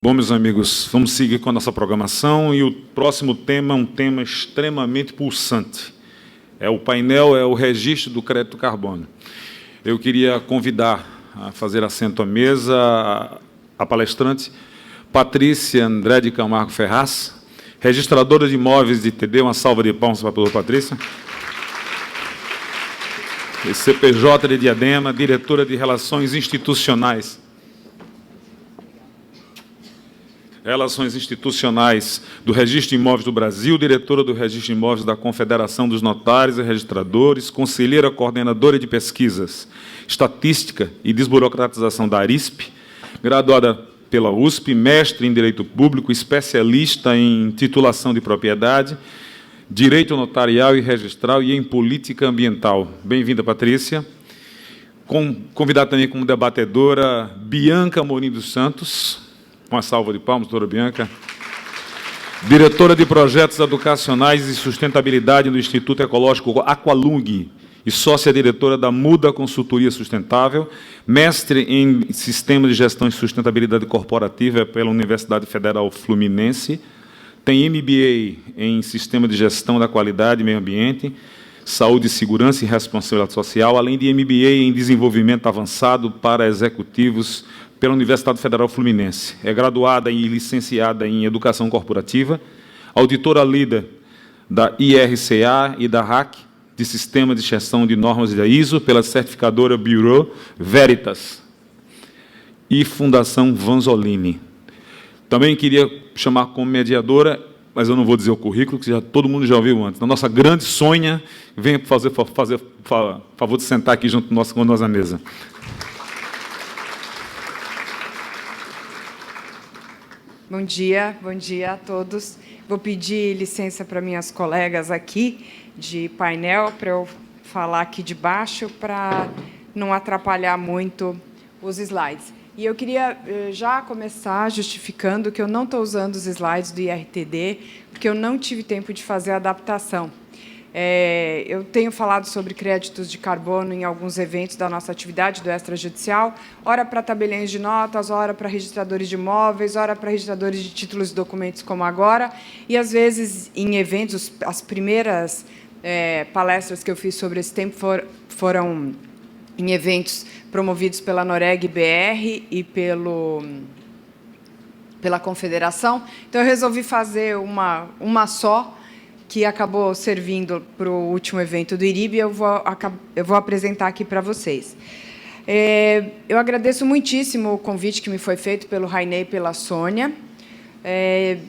Bom, meus amigos, vamos seguir com a nossa programação e o próximo tema é um tema extremamente pulsante. O painel é o registro do crédito carbono. Eu queria convidar a fazer assento à mesa a palestrante Patrícia André de Camargo Ferraz, registradora de imóveis de ITD. Uma salva de palmas para a doutora Patrícia. CPJ de Diadema, diretora de Relações Institucionais. Relações Institucionais do Registro de Imóveis do Brasil, diretora do Registro de Imóveis da Confederação dos Notários e Registradores, conselheira coordenadora de pesquisas, estatística e desburocratização da ARISP, graduada pela USP, mestre em Direito Público, especialista em titulação de propriedade, Direito Notarial e Registral e em Política Ambiental. Bem-vinda, Patrícia. Convidada também como debatedora Bianca Amorim dos Santos. Uma salva de palmas, doutora Bianca. Diretora de Projetos Educacionais e Sustentabilidade do Instituto Ecológico Aqualung e sócia-diretora da Muda Consultoria Sustentável, mestre em Sistemas de Gestão e Sustentabilidade Corporativa pela Universidade Federal Fluminense, tem MBA em Sistema de Gestão da Qualidade e Meio Ambiente, Saúde, Segurança e Responsabilidade Social, além de MBA em Desenvolvimento Avançado para Executivos pela Universidade Federal Fluminense. É graduada e licenciada em Educação Corporativa, auditora líder da IRCA e da RAC, de Sistema de Gestão de Normas da ISO, pela certificadora Bureau Veritas e Fundação Vanzolini. Também queria chamar como mediadora, mas eu não vou dizer o currículo, que todo mundo já ouviu antes. A nossa grande Sônia, venha fazer favor de sentar aqui junto com nós à mesa. Bom dia a todos. Vou pedir licença para minhas colegas aqui de painel, para eu falar aqui de baixo, para não atrapalhar muito os slides. E eu queria já começar justificando que eu não estou usando os slides do IRTD, porque eu não tive tempo de fazer a adaptação. Eu tenho falado sobre créditos de carbono em alguns eventos da nossa atividade do extrajudicial, ora para tabeliões de notas, ora para registradores de imóveis, ora para registradores de títulos e documentos, como agora, e, às vezes, em eventos, as primeiras palestras que eu fiz sobre esse tempo foram em eventos promovidos pela Noreg BR e pela Confederação. Então, eu resolvi fazer uma só, que acabou servindo para o último evento do IRIB, e eu vou apresentar aqui para vocês. Eu agradeço muitíssimo o convite que me foi feito pelo Rainei e pela Sônia,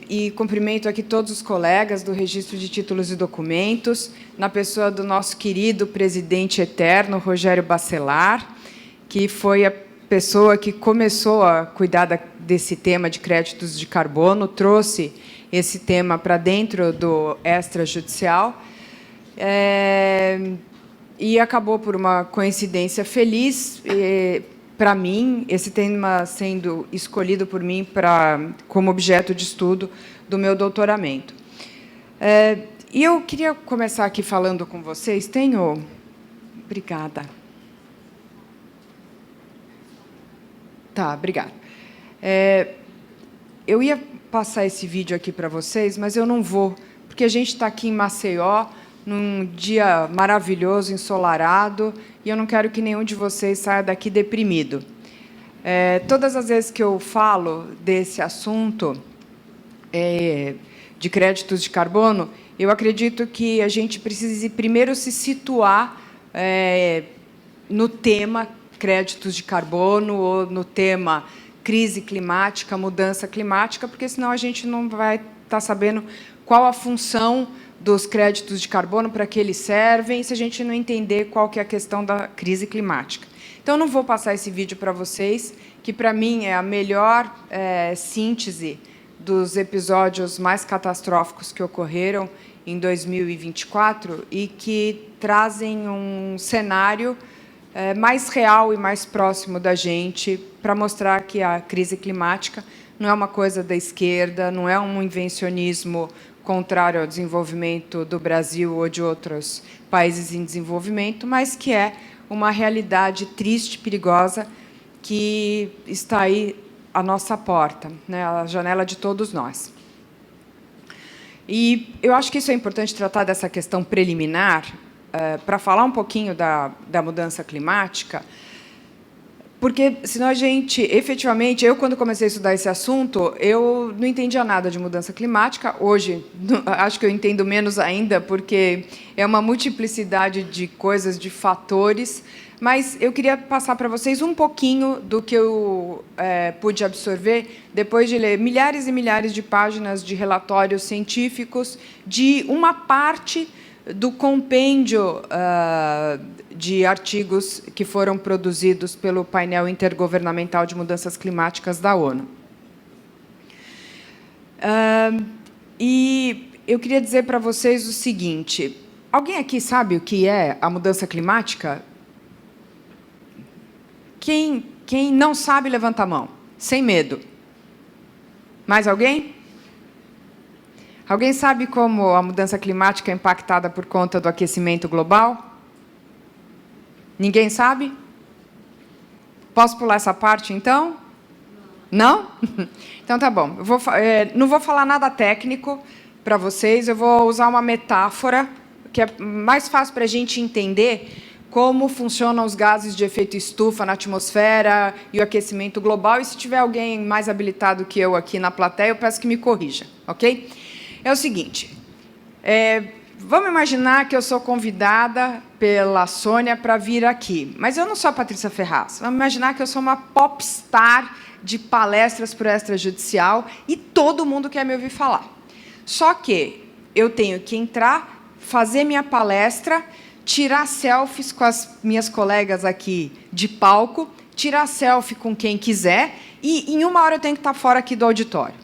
e cumprimento aqui todos os colegas do Registro de Títulos e Documentos, na pessoa do nosso querido presidente eterno, Rogério Bacelar, que foi a pessoa que começou a cuidar desse tema de créditos de carbono, trouxe esse tema para dentro do extrajudicial, e acabou, por uma coincidência feliz, para mim, esse tema sendo escolhido por mim como objeto de estudo do meu doutoramento. E eu queria começar aqui falando com vocês. Obrigada. Tá, obrigada. Eu ia passar esse vídeo aqui para vocês, mas eu não vou, porque a gente está aqui em Maceió, num dia maravilhoso, ensolarado, e eu não quero que nenhum de vocês saia daqui deprimido. Todas as vezes que eu falo desse assunto de créditos de carbono, eu acredito que a gente precisa primeiro se situar no tema créditos de carbono ou no tema crise climática, mudança climática, porque senão a gente não vai estar sabendo qual a função dos créditos de carbono, para que eles servem, se a gente não entender qual que é a questão da crise climática. Então, eu não vou passar esse vídeo para vocês, que, para mim, é a melhor síntese dos episódios mais catastróficos que ocorreram em 2024 e que trazem um cenário mais real e mais próximo da gente, para mostrar que a crise climática não é uma coisa da esquerda, não é um invencionismo contrário ao desenvolvimento do Brasil ou de outros países em desenvolvimento, mas que é uma realidade triste, perigosa, que está aí a nossa porta, né, a janela de todos nós. E eu acho que isso é importante tratar dessa questão preliminar, para falar um pouquinho da mudança climática, porque, senão a gente, efetivamente, eu, quando comecei a estudar esse assunto, eu não entendia nada de mudança climática. Hoje, acho que eu entendo menos ainda, porque é uma multiplicidade de coisas, de fatores. Mas eu queria passar para vocês um pouquinho do que eu pude absorver depois de ler milhares e milhares de páginas de relatórios científicos de uma parte do compêndio de artigos que foram produzidos pelo painel intergovernamental de mudanças climáticas da ONU. E eu queria dizer para vocês o seguinte: alguém aqui sabe o que é a mudança climática? Quem não sabe, levanta a mão, sem medo. Mais alguém? Alguém sabe como a mudança climática é impactada por conta do aquecimento global? Ninguém sabe? Posso pular essa parte, então? Não? Então, tá bom. Não vou falar nada técnico para vocês, eu vou usar uma metáfora que é mais fácil para a gente entender como funcionam os gases de efeito estufa na atmosfera e o aquecimento global. E, se tiver alguém mais habilitado que eu aqui na plateia, eu peço que me corrija, ok? É o seguinte, vamos imaginar que eu sou convidada pela Sônia para vir aqui, mas eu não sou a Patrícia Ferraz. Vamos imaginar que eu sou uma popstar de palestras por extrajudicial e todo mundo quer me ouvir falar. Só que eu tenho que entrar, fazer minha palestra, tirar selfies com as minhas colegas aqui de palco, tirar selfie com quem quiser, e em 1 hora eu tenho que estar fora aqui do auditório.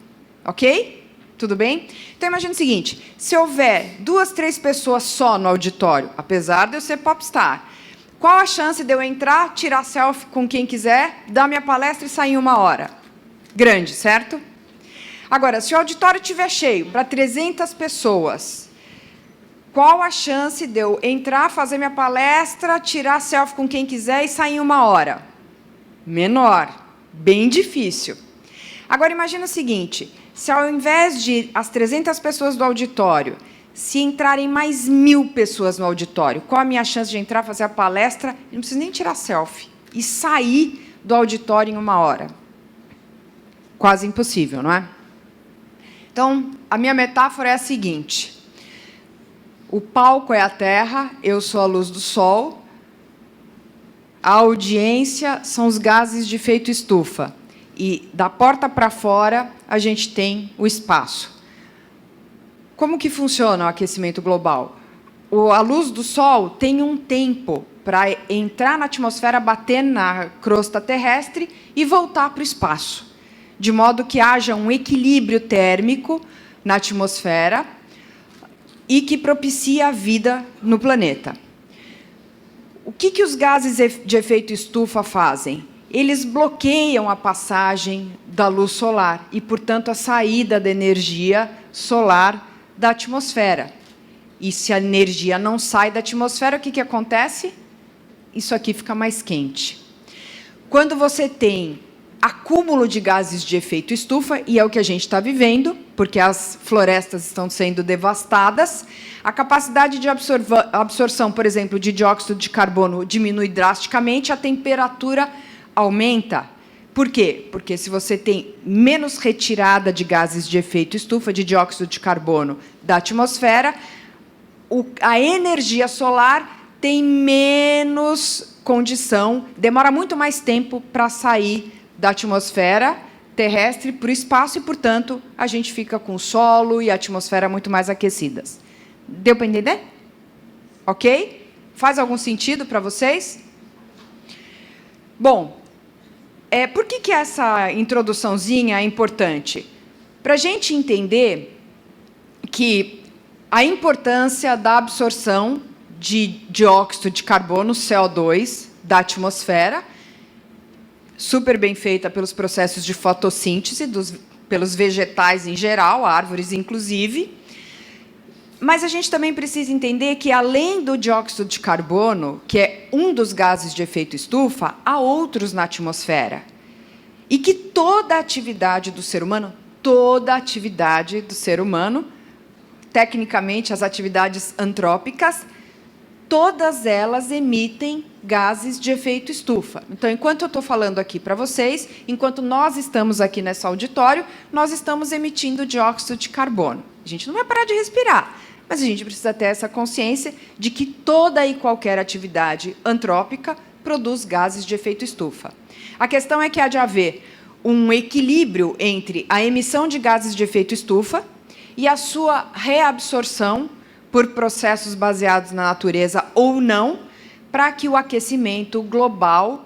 Ok? Tudo bem? Então, imagine o seguinte, se houver 2, 3 pessoas só no auditório, apesar de eu ser popstar, qual a chance de eu entrar, tirar selfie com quem quiser, dar minha palestra e sair em 1 hora? Grande, certo? Agora, se o auditório estiver cheio para 300 pessoas, qual a chance de eu entrar, fazer minha palestra, tirar selfie com quem quiser e sair em 1 hora? Menor. Bem difícil. Agora, imagina o seguinte, se ao invés de as 300 pessoas do auditório, se entrarem mais 1000 pessoas no auditório, qual a minha chance de entrar, fazer a palestra, e não preciso nem tirar selfie, e sair do auditório em 1 hora? Quase impossível, não é? Então, a minha metáfora é a seguinte: o palco é a Terra, eu sou a luz do Sol, a audiência são os gases de efeito estufa, e da porta para fora a gente tem o espaço. Como que funciona o aquecimento global? A luz do Sol tem um tempo para entrar na atmosfera, bater na crosta terrestre e voltar para o espaço, de modo que haja um equilíbrio térmico na atmosfera e que propicia a vida no planeta. O que os gases de efeito estufa fazem? Eles bloqueiam a passagem da luz solar e, portanto, a saída da energia solar da atmosfera. E se a energia não sai da atmosfera, o que acontece? Isso aqui fica mais quente. Quando você tem acúmulo de gases de efeito estufa, e é o que a gente está vivendo, porque as florestas estão sendo devastadas, a capacidade de absorção, por exemplo, de dióxido de carbono diminui drasticamente, a temperatura aumenta. Por quê? Porque se você tem menos retirada de gases de efeito estufa, de dióxido de carbono da atmosfera, a energia solar tem menos condição, demora muito mais tempo para sair da atmosfera terrestre para o espaço e, portanto, a gente fica com o solo e a atmosfera muito mais aquecidas. Deu para entender? Ok? Faz algum sentido para vocês? Bom, por que essa introduçãozinha é importante? Para a gente entender que a importância da absorção de dióxido de carbono, CO2, da atmosfera, super bem feita pelos processos de fotossíntese, pelos vegetais em geral, árvores inclusive. Mas a gente também precisa entender que, além do dióxido de carbono, que é um dos gases de efeito estufa, há outros na atmosfera. e que toda atividade do ser humano, tecnicamente as atividades antrópicas, todas elas emitem gases de efeito estufa. Então, enquanto eu estou falando aqui para vocês, enquanto nós estamos aqui nesse auditório, nós estamos emitindo dióxido de carbono. A gente não vai parar de respirar, mas a gente precisa ter essa consciência de que toda e qualquer atividade antrópica produz gases de efeito estufa. A questão é que há de haver um equilíbrio entre a emissão de gases de efeito estufa e a sua reabsorção por processos baseados na natureza ou não, para que o aquecimento global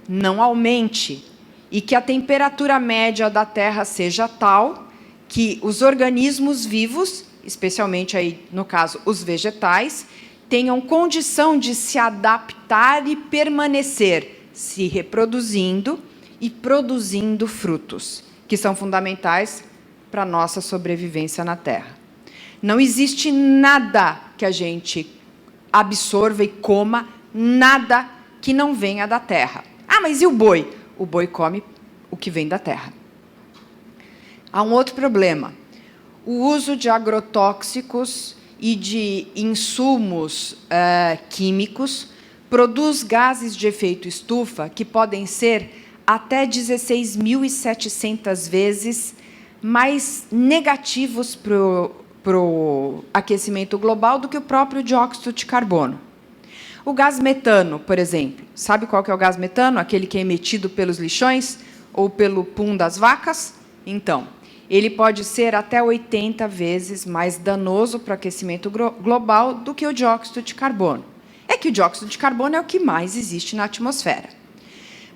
não aumente e que a temperatura média da Terra seja tal que os organismos vivos, especialmente aí, no caso, os vegetais, tenham condição de se adaptar e permanecer se reproduzindo e produzindo frutos, que são fundamentais para a nossa sobrevivência na Terra. Não existe nada que a gente absorva e coma, nada que não venha da terra. Ah, mas e o boi? O boi come o que vem da terra. Há um outro problema. O uso de agrotóxicos e de insumos químicos produz gases de efeito estufa que podem ser até 16.700 vezes mais negativos para o aquecimento global do que o próprio dióxido de carbono. O gás metano, por exemplo. Sabe qual que é o gás metano? Aquele que é emitido pelos lixões ou pelo pum das vacas? Então, ele pode ser até 80 vezes mais danoso para o aquecimento global do que o dióxido de carbono. É que o dióxido de carbono é o que mais existe na atmosfera.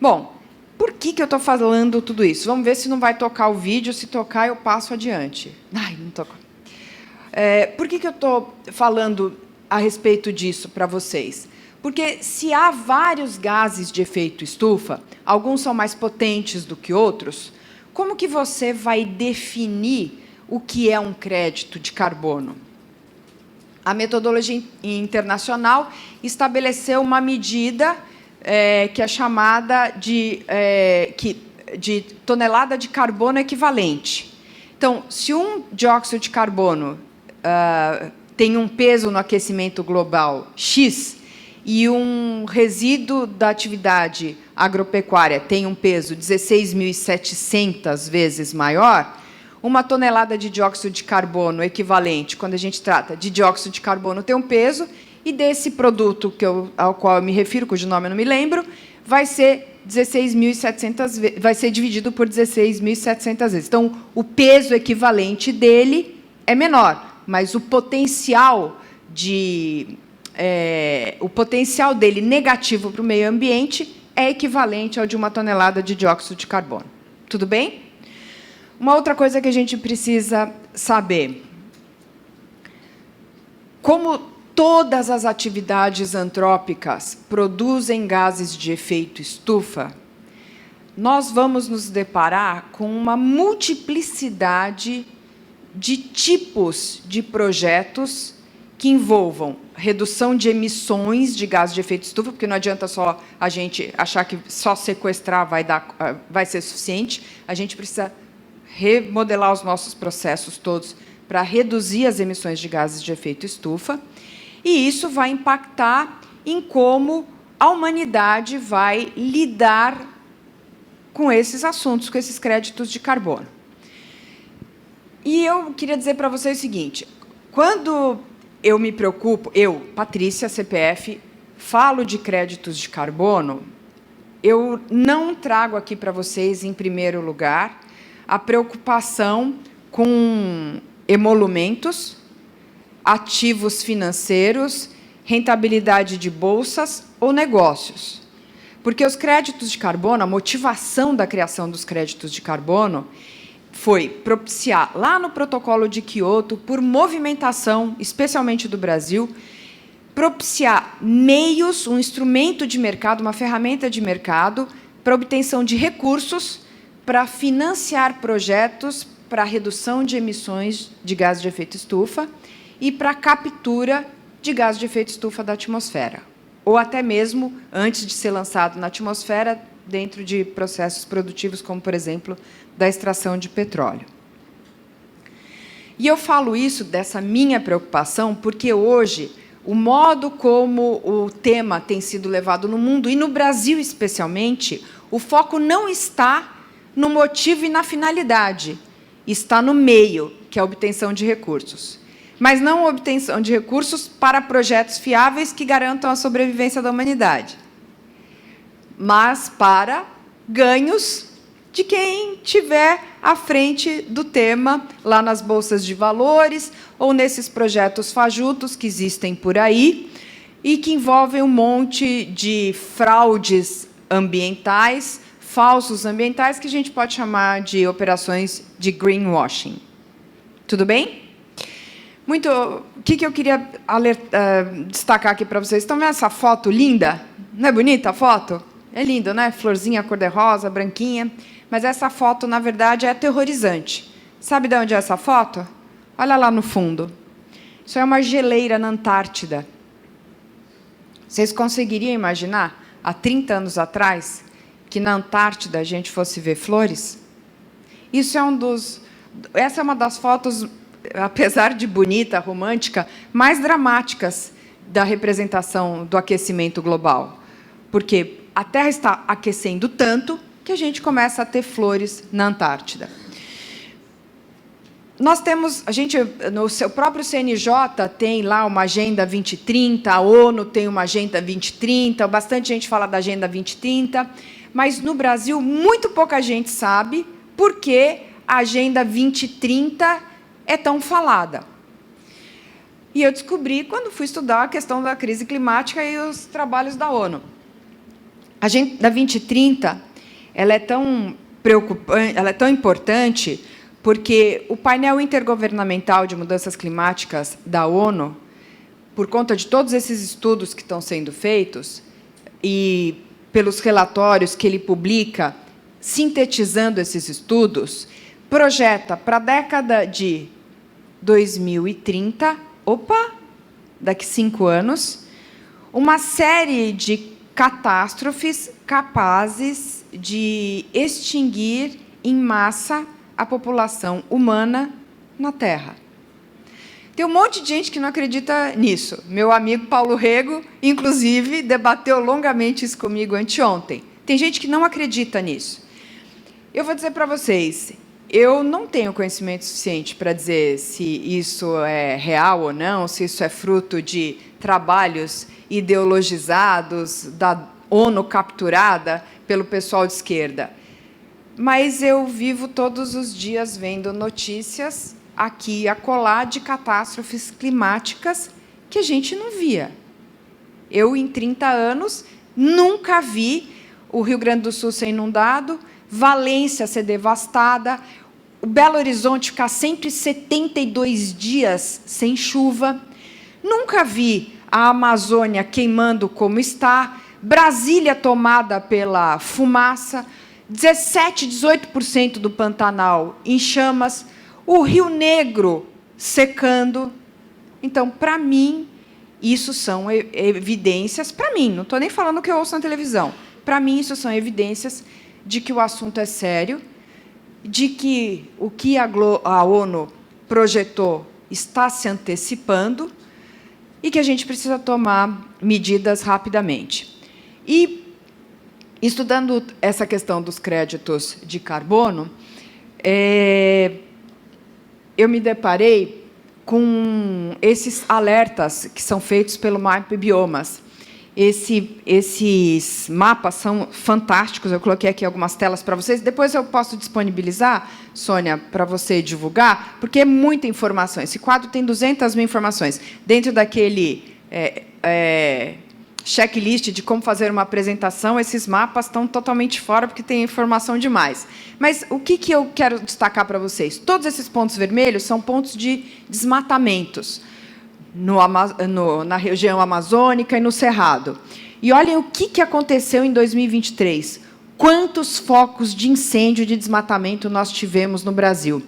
Bom, por que eu estou falando tudo isso? Vamos ver se não vai tocar o vídeo. Se tocar, eu passo adiante. Ai, não tocou. Por que eu estou falando a respeito disso para vocês? Porque se há vários gases de efeito estufa, alguns são mais potentes do que outros, como que você vai definir o que é um crédito de carbono? A metodologia internacional estabeleceu uma medida que é chamada de tonelada de carbono equivalente. Então, se um dióxido de carbono tem um peso no aquecimento global X e um resíduo da atividade agropecuária tem um peso 16.700 vezes maior, uma tonelada de dióxido de carbono equivalente, quando a gente trata de dióxido de carbono, tem um peso, e desse produto ao qual eu me refiro, cujo nome eu não me lembro, vai ser 16.700 vai ser dividido por 16.700 vezes. Então, o peso equivalente dele é menor, mas o potencial dele negativo para o meio ambiente é equivalente ao de uma tonelada de dióxido de carbono. Tudo bem? Uma outra coisa que a gente precisa saber. Como todas as atividades antrópicas produzem gases de efeito estufa, nós vamos nos deparar com uma multiplicidade de tipos de projetos que envolvam redução de emissões de gases de efeito estufa, porque não adianta só a gente achar que só sequestrar vai ser suficiente, a gente precisa remodelar os nossos processos todos para reduzir as emissões de gases de efeito estufa, e isso vai impactar em como a humanidade vai lidar com esses assuntos, com esses créditos de carbono. E eu queria dizer para vocês o seguinte, quando eu me preocupo, eu, Patrícia, CPF, falo de créditos de carbono, eu não trago aqui para vocês, em primeiro lugar, a preocupação com emolumentos, ativos financeiros, rentabilidade de bolsas ou negócios. Porque os créditos de carbono, a motivação da criação dos créditos de carbono foi propiciar, lá no protocolo de Quioto, por movimentação, especialmente do Brasil, propiciar meios, um instrumento de mercado, uma ferramenta de mercado, para obtenção de recursos, para financiar projetos para redução de emissões de gases de efeito estufa e para captura de gases de efeito estufa da atmosfera. Ou até mesmo, antes de ser lançado na atmosfera, dentro de processos produtivos, como, por exemplo, da extração de petróleo. E eu falo isso, dessa minha preocupação, porque hoje o modo como o tema tem sido levado no mundo, e no Brasil especialmente, o foco não está no motivo e na finalidade, está no meio, que é a obtenção de recursos. Mas não a obtenção de recursos para projetos fiáveis que garantam a sobrevivência da humanidade, mas para ganhos de quem estiver à frente do tema, lá nas bolsas de valores, ou nesses projetos fajutos que existem por aí, e que envolvem um monte de fraudes ambientais, falsos ambientais, que a gente pode chamar de operações de greenwashing. Tudo bem? O que eu queria destacar aqui para vocês? Estão vendo essa foto linda? Não é bonita a foto? É lindo, né? Florzinha cor-de-rosa, branquinha. Mas essa foto, na verdade, é aterrorizante. Sabe de onde é essa foto? Olha lá no fundo. Isso é uma geleira na Antártida. Vocês conseguiriam imaginar, há 30 anos atrás, que na Antártida a gente fosse ver flores? Essa é uma das fotos, apesar de bonita, romântica, mais dramáticas da representação do aquecimento global. Porque a Terra está aquecendo tanto que a gente começa a ter flores na Antártida. Nós temos, no seu próprio CNJ tem lá uma Agenda 2030, a ONU tem uma Agenda 2030, bastante gente fala da Agenda 2030, mas no Brasil muito pouca gente sabe por que a Agenda 2030 é tão falada. E eu descobri quando fui estudar a questão da crise climática e os trabalhos da ONU. A Agenda 2030 ela é tão preocupante, ela é tão importante porque o painel intergovernamental de mudanças climáticas da ONU, por conta de todos esses estudos que estão sendo feitos e pelos relatórios que ele publica, sintetizando esses estudos, projeta para a década de 2030, daqui 5 anos, uma série de catástrofes capazes de extinguir em massa a população humana na Terra. Tem um monte de gente que não acredita nisso. Meu amigo Paulo Rego, inclusive, debateu longamente isso comigo anteontem. Tem gente que não acredita nisso. Eu vou dizer para vocês, eu não tenho conhecimento suficiente para dizer se isso é real ou não, se isso é fruto de trabalhos ideologizados da ONU capturada pelo pessoal de esquerda. Mas eu vivo todos os dias vendo notícias aqui e acolá de catástrofes climáticas que a gente não via. Eu, em 30 anos, nunca vi o Rio Grande do Sul ser inundado, Valência ser devastada, o Belo Horizonte ficar 172 dias sem chuva. Nunca vi a Amazônia queimando como está, Brasília tomada pela fumaça, 18% do Pantanal em chamas, o Rio Negro secando. Então, para mim, isso são evidências, para mim, não estou nem falando o que eu ouço na televisão, para mim isso são evidências de que o assunto é sério, de que o que a ONU projetou está se antecipando e que a gente precisa tomar medidas rapidamente. E, estudando essa questão dos créditos de carbono, eu me deparei com esses alertas que são feitos pelo MAP Biomas. Esses mapas são fantásticos, eu coloquei aqui algumas telas para vocês, depois eu posso disponibilizar, Sônia, para você divulgar, porque é muita informação. Esse quadro tem 200 mil informações. Dentro daquele checklist de como fazer uma apresentação, esses mapas estão totalmente fora, porque tem informação demais. Mas o que eu quero destacar para vocês? Todos esses pontos vermelhos são pontos de desmatamentos na região amazônica e no Cerrado. E olhem o que aconteceu em 2023. Quantos focos de incêndio e de desmatamento nós tivemos no Brasil?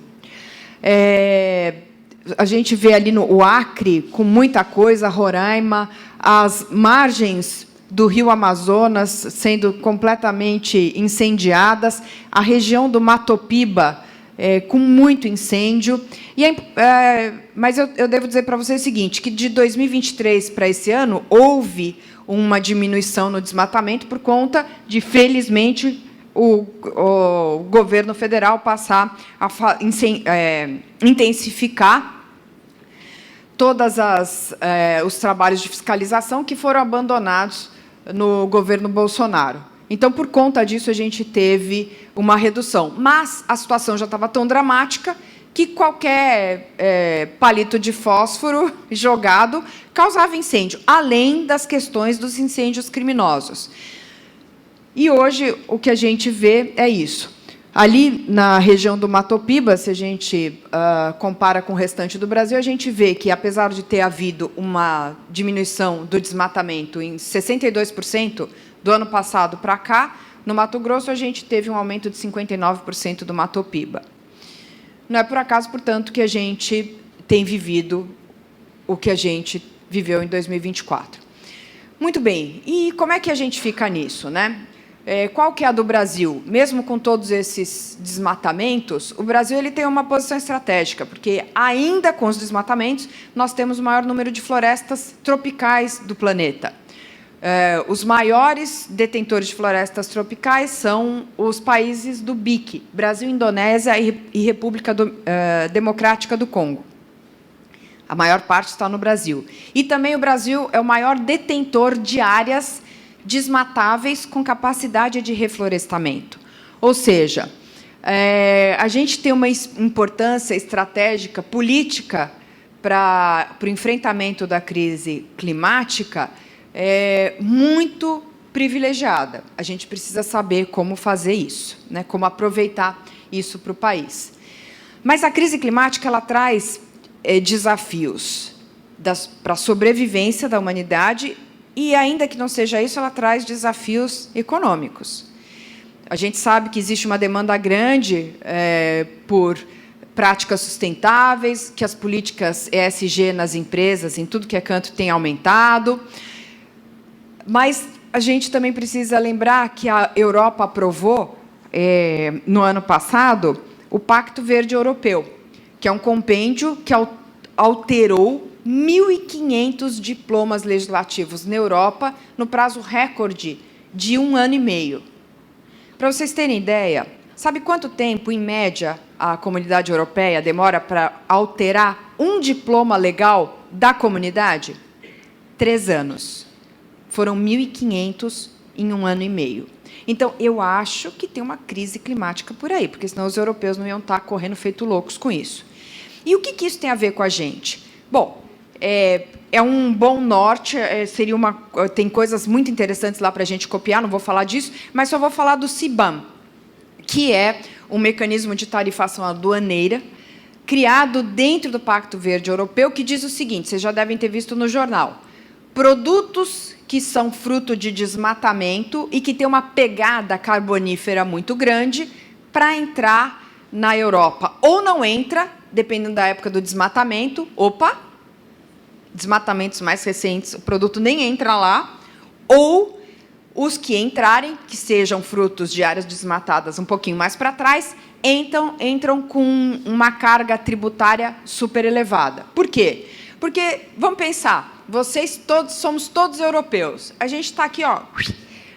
A gente vê ali o Acre, com muita coisa, Roraima, as margens do Rio Amazonas sendo completamente incendiadas, a região do Mato Piba com muito incêndio. Mas eu devo dizer para vocês o seguinte, que de 2023 para esse ano, houve uma diminuição no desmatamento por conta de, felizmente, o governo federal passar a intensificar todos os trabalhos de fiscalização que foram abandonados no governo Bolsonaro. Então, por conta disso, a gente teve uma redução. Mas a situação já estava tão dramática que qualquer palito de fósforo jogado causava incêndio, além das questões dos incêndios criminosos. E hoje o que a gente vê é isso. Ali na região do Mato Piba, se a gente compara com o restante do Brasil, a gente vê que, apesar de ter havido uma diminuição do desmatamento em 62% do ano passado para cá, no Mato Grosso a gente teve um aumento de 59% do Mato Piba. Não é por acaso, portanto, que a gente tem vivido o que a gente viveu em 2024. Muito bem. E como é que a gente fica nisso, né? Qual que é a do Brasil? Mesmo com todos esses desmatamentos, o Brasil ele tem uma posição estratégica, porque, ainda com os desmatamentos, nós temos o maior número de florestas tropicais do planeta. Os maiores detentores de florestas tropicais são os países do BRIC, Brasil, Indonésia e República Democrática do Congo. A maior parte está no Brasil. E também o Brasil é o maior detentor de áreas desmatáveis com capacidade de reflorestamento. Ou seja, a gente tem uma importância estratégica, política, para o enfrentamento da crise climática muito privilegiada. A gente precisa saber como fazer isso, né? Como aproveitar isso para o país. Mas a crise climática ela traz desafios para a sobrevivência da humanidade e, ainda que não seja isso, ela traz desafios econômicos. A gente sabe que existe uma demanda grande por práticas sustentáveis, que as políticas ESG nas empresas, em tudo que é canto, têm aumentado. Mas a gente também precisa lembrar que a Europa aprovou, no ano passado, o Pacto Verde Europeu, que é um compêndio que alterou 1.500 diplomas legislativos na Europa no prazo recorde de 1 ano e meio. Para vocês terem ideia, sabe quanto tempo, em média, a comunidade europeia demora para alterar um diploma legal da comunidade? 3 anos. Foram 1.500 em 1 ano e meio. Então, eu acho que tem uma crise climática por aí, porque senão os europeus não iam estar correndo feito loucos com isso. E o que isso tem a ver com a gente? Bom, é um bom norte, tem coisas muito interessantes lá para a gente copiar, não vou falar disso, mas só vou falar do CBAM, que é um mecanismo de tarifação aduaneira criado dentro do Pacto Verde Europeu, que diz o seguinte, vocês já devem ter visto no jornal, produtos que são fruto de desmatamento e que têm uma pegada carbonífera muito grande para entrar na Europa. Ou não entra, dependendo da época do desmatamento, desmatamentos mais recentes, o produto nem entra lá, ou os que entrarem, que sejam frutos de áreas desmatadas um pouquinho mais para trás, entram com uma carga tributária super elevada. Por quê? Porque, vamos pensar, somos todos europeus. A gente está aqui,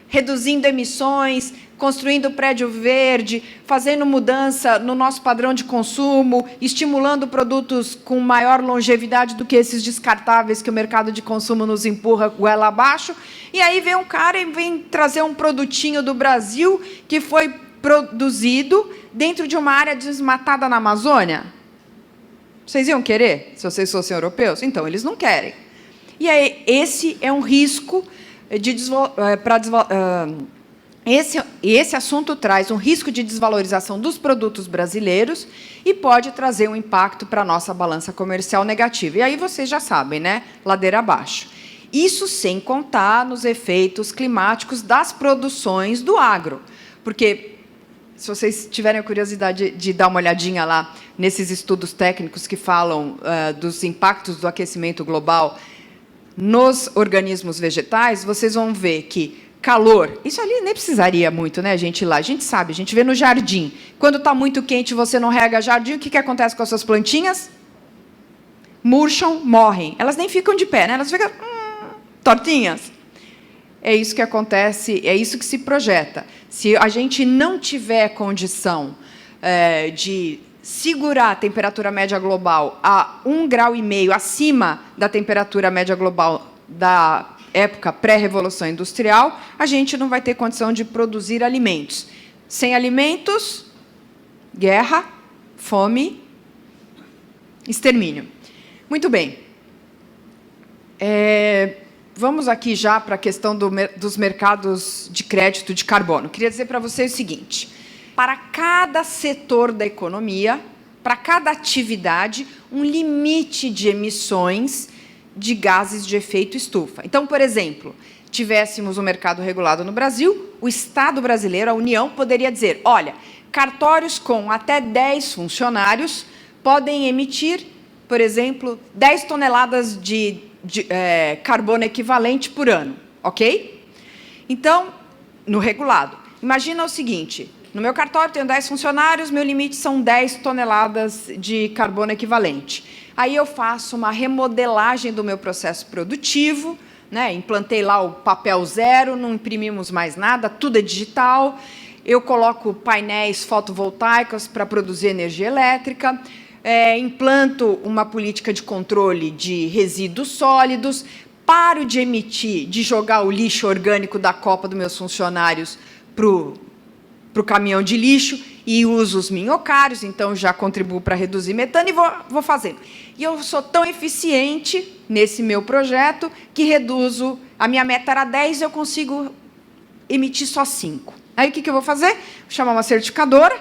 reduzindo emissões, construindo prédio verde, fazendo mudança no nosso padrão de consumo, estimulando produtos com maior longevidade do que esses descartáveis que o mercado de consumo nos empurra goela abaixo. E aí vem um cara e vem trazer um produtinho do Brasil que foi produzido dentro de uma área desmatada na Amazônia. Vocês iam querer, se vocês fossem europeus? Então, eles não querem. E aí, esse é um risco esse assunto traz um risco de desvalorização dos produtos brasileiros e pode trazer um impacto para a nossa balança comercial negativa. E aí vocês já sabem, né? Ladeira abaixo. Isso sem contar nos efeitos climáticos das produções do agro. Porque, se vocês tiverem a curiosidade de dar uma olhadinha lá nesses estudos técnicos que falam dos impactos do aquecimento global nos organismos vegetais, vocês vão ver que calor, isso ali nem precisaria muito, né, gente, ir lá. A gente sabe, a gente vê no jardim. Quando está muito quente e você não rega jardim, o que acontece com as suas plantinhas? Murcham, morrem. Elas nem ficam de pé, né? Elas ficam tortinhas. É isso que acontece, é isso que se projeta. Se a gente não tiver condição de segurar a temperatura média global a 1,5 grau acima da temperatura média global da época pré-revolução industrial, a gente não vai ter condição de produzir alimentos. Sem alimentos, guerra, fome, extermínio. Muito bem. Vamos aqui já para a questão dos mercados de crédito de carbono. Queria dizer para vocês o seguinte: para cada setor da economia, para cada atividade, um limite de emissões de gases de efeito estufa. Então, por exemplo, tivéssemos um mercado regulado no Brasil, o Estado brasileiro, a União, poderia dizer, olha, cartórios com até 10 funcionários podem emitir, por exemplo, 10 toneladas de carbono equivalente por ano, ok? Então, no regulado. Imagina o seguinte, no meu cartório tenho 10 funcionários, meu limite são 10 toneladas de carbono equivalente. Aí eu faço uma remodelagem do meu processo produtivo, né? Implantei lá o papel zero, não imprimimos mais nada, tudo é digital. Eu coloco painéis fotovoltaicos para produzir energia elétrica, implanto uma política de controle de resíduos sólidos, paro de emitir, de jogar o lixo orgânico da copa dos meus funcionários para o caminhão de lixo e uso os minhocários, então já contribuo para reduzir metano e vou fazendo. E eu sou tão eficiente nesse meu projeto que reduzo, a minha meta era 10, eu consigo emitir só 5. Aí o que eu vou fazer? Vou chamar uma certificadora,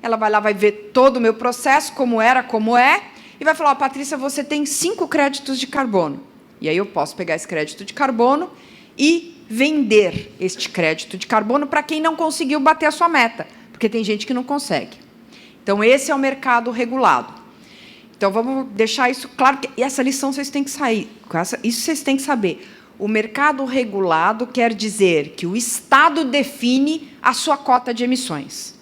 ela vai lá, vai ver todo o meu processo, como era, como é, e vai falar, Patrícia, você tem 5 créditos de carbono. E aí eu posso pegar esse crédito de carbono e vender este crédito de carbono para quem não conseguiu bater a sua meta, porque tem gente que não consegue. Então, esse é o mercado regulado. Então, vamos deixar isso claro, e essa lição vocês têm que sair, isso vocês têm que saber. O mercado regulado quer dizer que o Estado define a sua cota de emissões.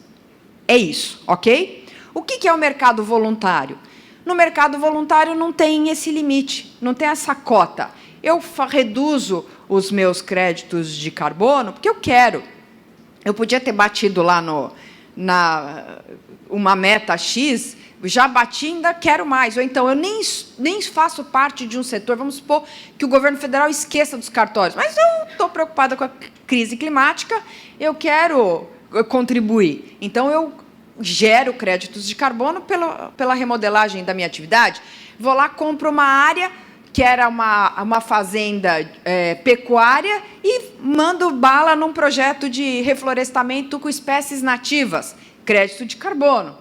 É isso, ok? O que é o mercado voluntário? No mercado voluntário não tem esse limite, não tem essa cota. Eu reduzo os meus créditos de carbono porque eu quero. Eu podia ter batido lá uma meta X, já bati, ainda quero mais. Ou então, eu nem faço parte de um setor, vamos supor que o governo federal esqueça dos cartórios, mas eu estou preocupada com a crise climática, eu quero contribuir. Então, eu gero créditos de carbono pela remodelagem da minha atividade, vou lá, compro uma área que era uma fazenda pecuária e mando bala num projeto de reflorestamento com espécies nativas, crédito de carbono.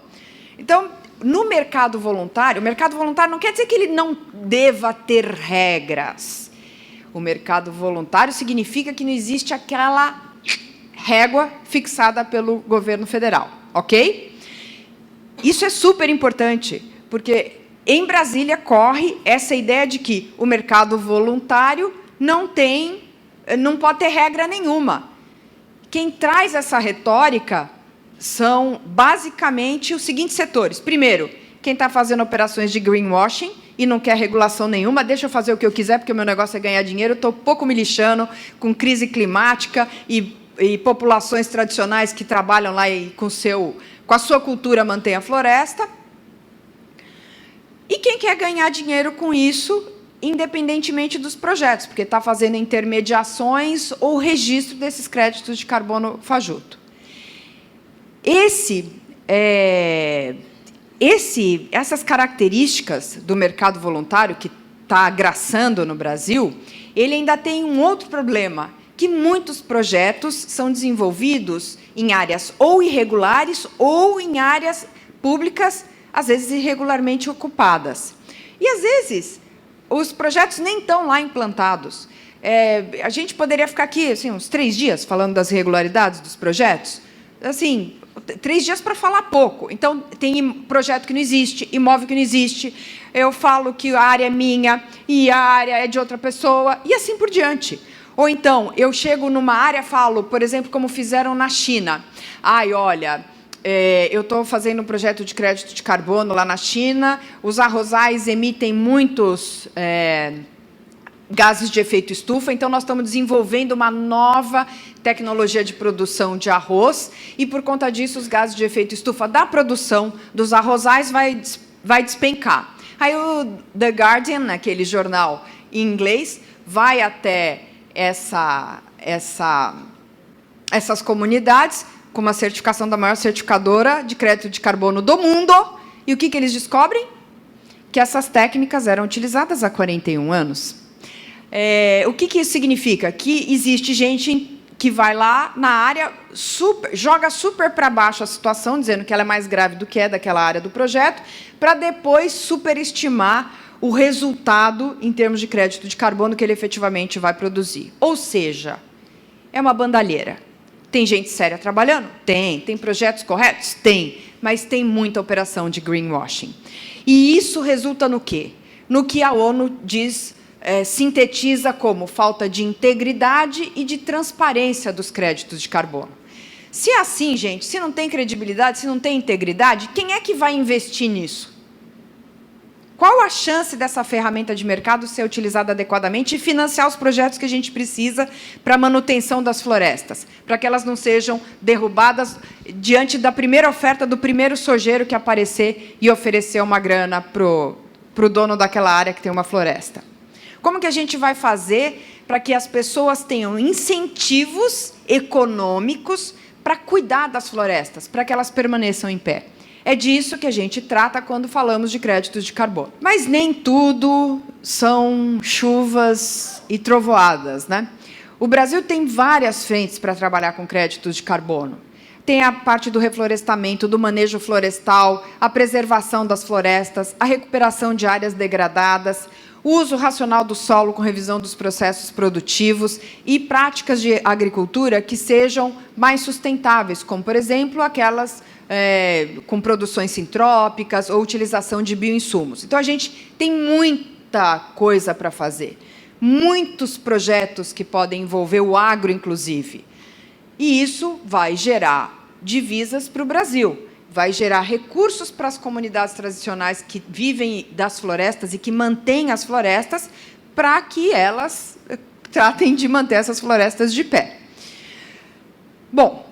Então, no mercado voluntário, o mercado voluntário não quer dizer que ele não deva ter regras. O mercado voluntário significa que não existe aquela régua fixada pelo governo federal, ok? Isso é super importante, porque em Brasília corre essa ideia de que o mercado voluntário não pode ter regra nenhuma. Quem traz essa retórica são, basicamente, os seguintes setores. Primeiro, quem está fazendo operações de greenwashing e não quer regulação nenhuma, deixa eu fazer o que eu quiser, porque o meu negócio é ganhar dinheiro, estou pouco me lixando com crise climática e populações tradicionais que trabalham lá e com a sua cultura mantém a floresta. E quem quer ganhar dinheiro com isso, independentemente dos projetos, porque está fazendo intermediações ou registro desses créditos de carbono fajuto. Essas características do mercado voluntário, que está agraçando no Brasil, ele ainda tem um outro problema, que muitos projetos são desenvolvidos em áreas ou irregulares ou em áreas públicas, às vezes irregularmente ocupadas. E, às vezes, os projetos nem estão lá implantados. A gente poderia ficar aqui assim, uns 3 dias falando das irregularidades dos projetos. Assim, 3 dias para falar pouco. Então, tem projeto que não existe, imóvel que não existe, eu falo que a área é minha e a área é de outra pessoa, e assim por diante. Ou então, eu chego numa área, falo, por exemplo, como fizeram na China. Ai, olha, eu estou fazendo um projeto de crédito de carbono lá na China, os arrozais emitem muitos gases de efeito estufa, então nós estamos desenvolvendo uma nova tecnologia de produção de arroz, e por conta disso os gases de efeito estufa da produção dos arrozais vai despencar. Aí o The Guardian, aquele jornal em inglês, vai até essas comunidades com uma certificação da maior certificadora de crédito de carbono do mundo, e o que eles descobrem? Que essas técnicas eram utilizadas há 41 anos. O que isso significa? Que existe gente que vai lá na área, joga super para baixo a situação, dizendo que ela é mais grave do que é daquela área do projeto, para depois superestimar o resultado em termos de crédito de carbono que ele efetivamente vai produzir. Ou seja, é uma bandalheira. Tem gente séria trabalhando? Tem. Tem projetos corretos? Tem. Mas tem muita operação de greenwashing. E isso resulta no quê? No que a ONU diz, sintetiza como falta de integridade e de transparência dos créditos de carbono. Se é assim, gente, se não tem credibilidade, se não tem integridade, quem é que vai investir nisso? Qual a chance dessa ferramenta de mercado ser utilizada adequadamente e financiar os projetos que a gente precisa para a manutenção das florestas, para que elas não sejam derrubadas diante da primeira oferta do primeiro sojeiro que aparecer e oferecer uma grana para o dono daquela área que tem uma floresta? Como que a gente vai fazer para que as pessoas tenham incentivos econômicos para cuidar das florestas, para que elas permaneçam em pé? É disso que a gente trata quando falamos de créditos de carbono. Mas nem tudo são chuvas e trovoadas, né? O Brasil tem várias frentes para trabalhar com créditos de carbono. Tem a parte do reflorestamento, do manejo florestal, a preservação das florestas, a recuperação de áreas degradadas, o uso racional do solo com revisão dos processos produtivos e práticas de agricultura que sejam mais sustentáveis, como, por exemplo, aquelas com produções sintrópicas ou utilização de bioinsumos. Então, a gente tem muita coisa para fazer, muitos projetos que podem envolver o agro, inclusive. E isso vai gerar divisas para o Brasil, vai gerar recursos para as comunidades tradicionais que vivem das florestas e que mantêm as florestas, para que elas tratem de manter essas florestas de pé. Bom,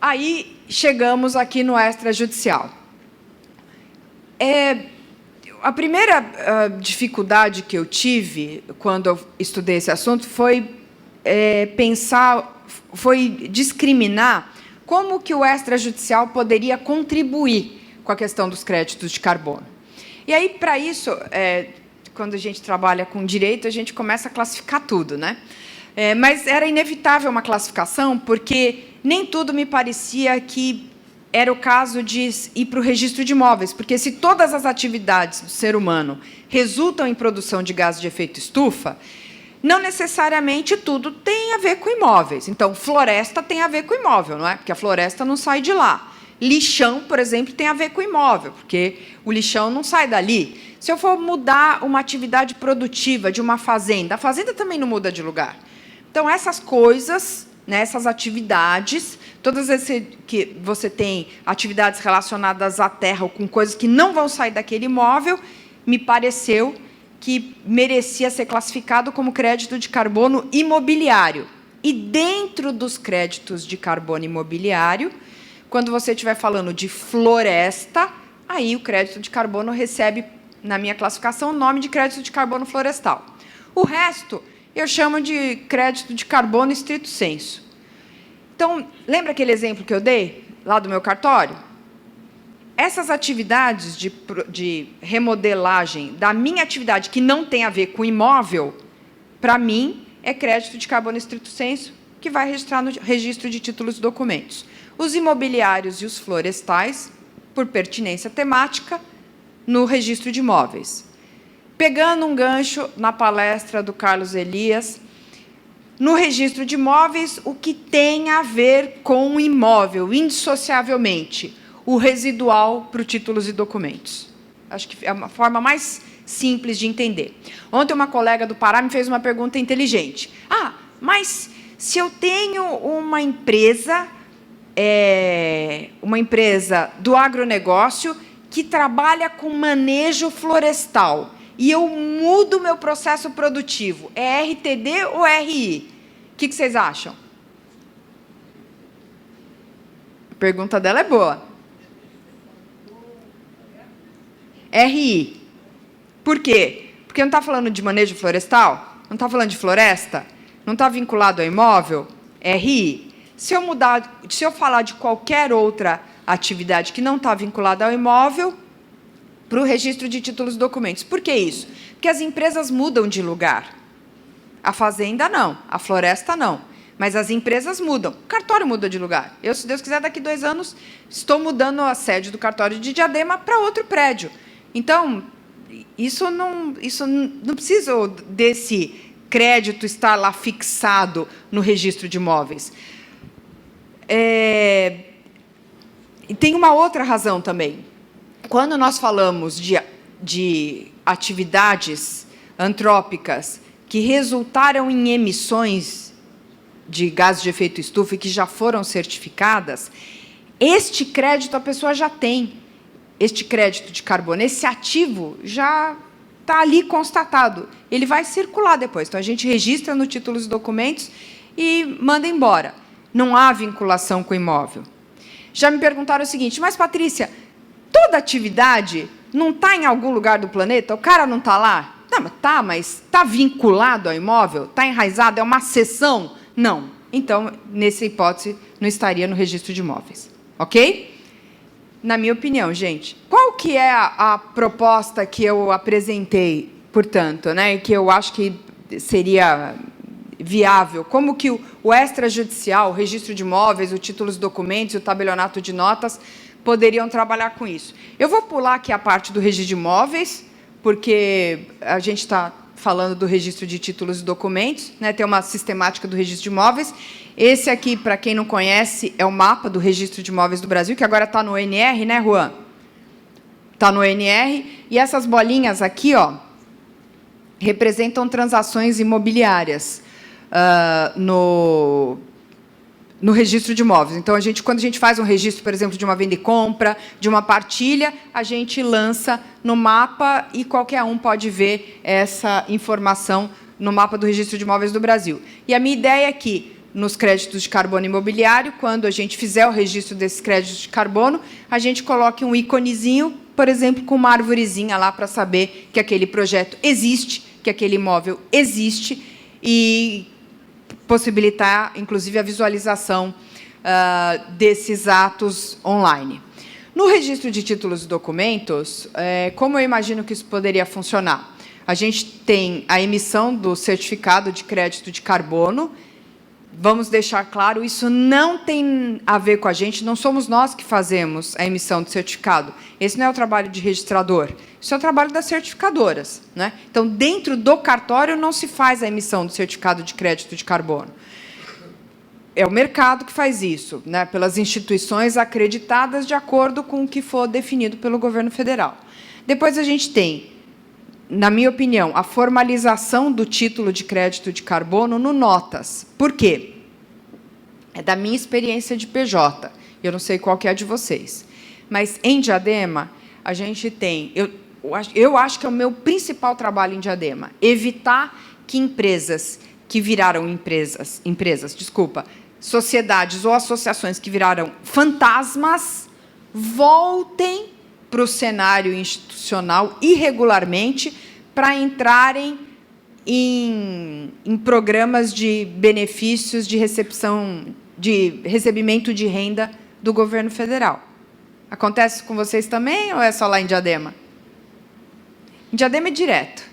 aí chegamos aqui no extrajudicial. A primeira dificuldade que eu tive quando eu estudei esse assunto foi discriminar como que o extrajudicial poderia contribuir com a questão dos créditos de carbono. E aí, para isso, quando a gente trabalha com direito, a gente começa a classificar tudo, né? Mas era inevitável uma classificação, porque nem tudo me parecia que era o caso de ir para o registro de imóveis, porque se todas as atividades do ser humano resultam em produção de gases de efeito estufa, não necessariamente tudo tem a ver com imóveis. Então, floresta tem a ver com imóvel, não é? Porque a floresta não sai de lá. Lixão, por exemplo, tem a ver com imóvel, porque o lixão não sai dali. Se eu for mudar uma atividade produtiva de uma fazenda, a fazenda também não muda de lugar. Então, essas coisas, né, essas atividades, todas essas que você tem atividades relacionadas à terra ou com coisas que não vão sair daquele imóvel, me pareceu que merecia ser classificado como crédito de carbono imobiliário. E dentro dos créditos de carbono imobiliário, quando você estiver falando de floresta, aí o crédito de carbono recebe, na minha classificação, o nome de crédito de carbono florestal. O resto eu chamo de crédito de carbono estrito sensu. Então, lembra aquele exemplo que eu dei lá do meu cartório? Essas atividades de remodelagem da minha atividade, que não tem a ver com imóvel, para mim, é crédito de carbono estrito sensu, que vai registrar no registro de títulos e documentos. Os imobiliários e os florestais, por pertinência temática, no registro de imóveis. Pegando um gancho na palestra do Carlos Elias, no registro de imóveis o que tem a ver com o imóvel, indissociavelmente, o residual para os títulos e documentos. Acho que é uma forma mais simples de entender. Ontem uma colega do Pará me fez uma pergunta inteligente. Ah, mas se eu tenho uma empresa do agronegócio que trabalha com manejo florestal e eu mudo meu processo produtivo, é RTD ou RI? O que vocês acham? A pergunta dela é boa. RI. Por quê? Porque não está falando de manejo florestal? Não está falando de floresta? Não está vinculado ao imóvel? RI. Se eu falar de qualquer outra atividade que não está vinculada ao imóvel, para o registro de títulos e documentos. Por que isso? Porque as empresas mudam de lugar. A fazenda não, a floresta não. Mas as empresas mudam. O cartório muda de lugar. Eu, se Deus quiser, daqui 2 anos, estou mudando a sede do cartório de Diadema para outro prédio. Então, isso não precisa desse crédito estar lá fixado no registro de imóveis. E tem uma outra razão também. Quando nós falamos de atividades antrópicas que resultaram em emissões de gases de efeito estufa e que já foram certificadas, este crédito a pessoa já tem, este crédito de carbono, esse ativo já está ali constatado. Ele vai circular depois. Então, a gente registra no títulos e documentos e manda embora. Não há vinculação com o imóvel. Já me perguntaram o seguinte, mas, Patrícia, toda atividade não está em algum lugar do planeta? O cara não está lá? Não, mas está vinculado ao imóvel? Está enraizado? É uma cessão? Não. Então, nessa hipótese, não estaria no registro de imóveis. Ok? Na minha opinião, gente, qual que é a proposta que eu apresentei, portanto, né, que eu acho que seria viável? Como que o extrajudicial, o registro de imóveis, o títulos e documentos, o tabelionato de notas poderiam trabalhar com isso? Eu vou pular aqui a parte do registro de imóveis, porque a gente está falando do registro de títulos e documentos, né, tem uma sistemática do registro de imóveis. Esse aqui, para quem não conhece, é o mapa do registro de imóveis do Brasil, que agora está no ONR, né, Juan? Está no ONR, e essas bolinhas aqui, ó, representam transações imobiliárias no registro de imóveis. Então, quando a gente faz um registro, por exemplo, de uma venda e compra, de uma partilha, a gente lança no mapa e qualquer um pode ver essa informação no mapa do registro de imóveis do Brasil. E a minha ideia é que, nos créditos de carbono imobiliário, quando a gente fizer o registro desses créditos de carbono, a gente coloque um íconezinho, por exemplo, com uma arvorezinha lá para saber que aquele projeto existe, que aquele imóvel existe e possibilitar, inclusive, a visualização desses atos online. No registro de títulos e documentos, como eu imagino que isso poderia funcionar? A gente tem a emissão do certificado de crédito de carbono. Vamos deixar claro, isso não tem a ver com a gente, não somos nós que fazemos a emissão do certificado. Esse não é o trabalho de registrador, isso é o trabalho das certificadoras, né? Então, dentro do cartório, não se faz a emissão do certificado de crédito de carbono. É o mercado que faz isso, né? Pelas instituições acreditadas de acordo com o que for definido pelo governo federal. Depois a gente tem, na minha opinião, a formalização do título de crédito de carbono no Notas. Por quê? É da minha experiência de PJ. Eu não sei qual que é a de vocês. Mas, em Diadema, a gente tem... Eu acho que é o meu principal trabalho em Diadema. Evitar que empresas que viraram sociedades ou associações que viraram fantasmas voltem para o cenário institucional irregularmente para entrarem em programas de benefícios de recebimento de renda do governo federal. Acontece com vocês também ou é só lá em Diadema? Em Diadema é direto.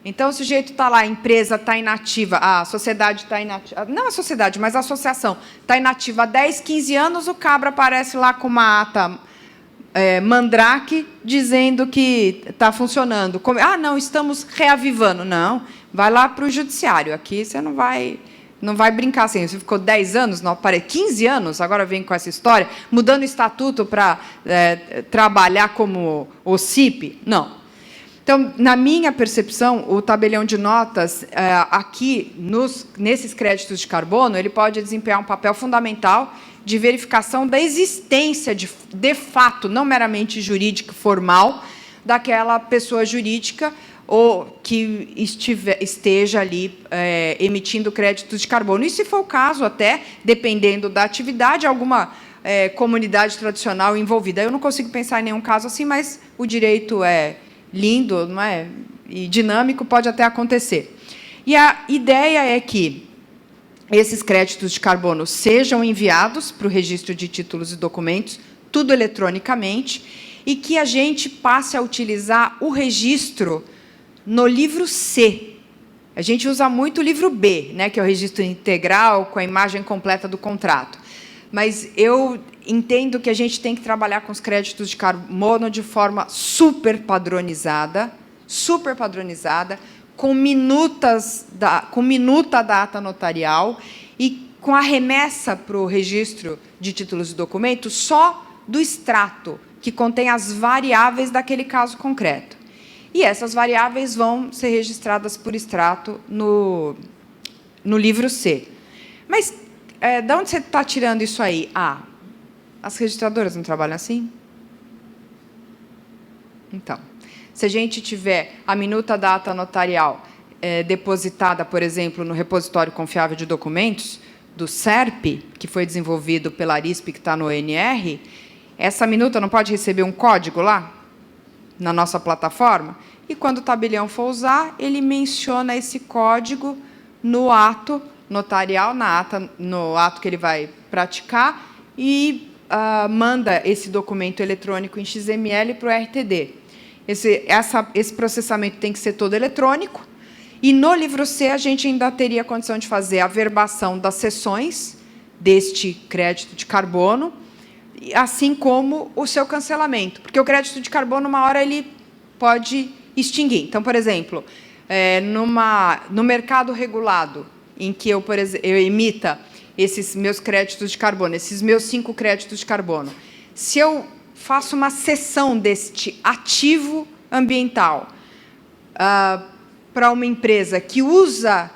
Então, o sujeito está lá, a empresa está inativa, a sociedade está inativa, não a sociedade, mas a associação está inativa há 10, 15 anos, o cabra aparece lá com uma ata mandrake, dizendo que está funcionando. Ah, não, estamos reavivando. Não, vai lá para o judiciário. Aqui você não vai Não vai brincar assim, você ficou 10 anos, não, 15 anos, agora vem com essa história, mudando o estatuto para trabalhar como OCIP? Não. Então, na minha percepção, o tabelião de notas, aqui, nesses créditos de carbono, ele pode desempenhar um papel fundamental de verificação da existência, de fato, não meramente jurídica, formal, daquela pessoa jurídica ou que esteja ali emitindo créditos de carbono. E, se for o caso, até, dependendo da atividade, alguma comunidade tradicional envolvida. Eu não consigo pensar em nenhum caso assim, mas o direito é lindo, não é? E dinâmico, pode até acontecer. E a ideia é que esses créditos de carbono sejam enviados para o registro de títulos e documentos, tudo eletronicamente, e que a gente passe a utilizar o registro no livro C. A gente usa muito o livro B, né, que é o registro integral, com a imagem completa do contrato. Mas eu entendo que a gente tem que trabalhar com os créditos de carbono de forma super padronizada, com minuta data notarial e com a remessa para o registro de títulos e documentos só do extrato, que contém as variáveis daquele caso concreto. E essas variáveis vão ser registradas por extrato no livro C. Mas de onde você está tirando isso aí? As registradoras não trabalham assim? Então, se a gente tiver a minuta data notarial depositada, por exemplo, no repositório confiável de documentos do SERP, que foi desenvolvido pela ARISP, que está no ONR, essa minuta não pode receber um código lá, na nossa plataforma? E, quando o tabelião for usar, ele menciona esse código no ato notarial, no ato que ele vai praticar, e manda esse documento eletrônico em XML para o RTD. Esse processamento tem que ser todo eletrônico, e no livro C a gente ainda teria a condição de fazer a verbação das seções deste crédito de carbono, assim como o seu cancelamento, porque o crédito de carbono, uma hora, ele pode extinguir. Então, por exemplo, no mercado regulado, em que eu emita esses meus créditos de carbono, esses meus 5 créditos de carbono, se eu faço uma cessão deste ativo ambiental para uma empresa que usa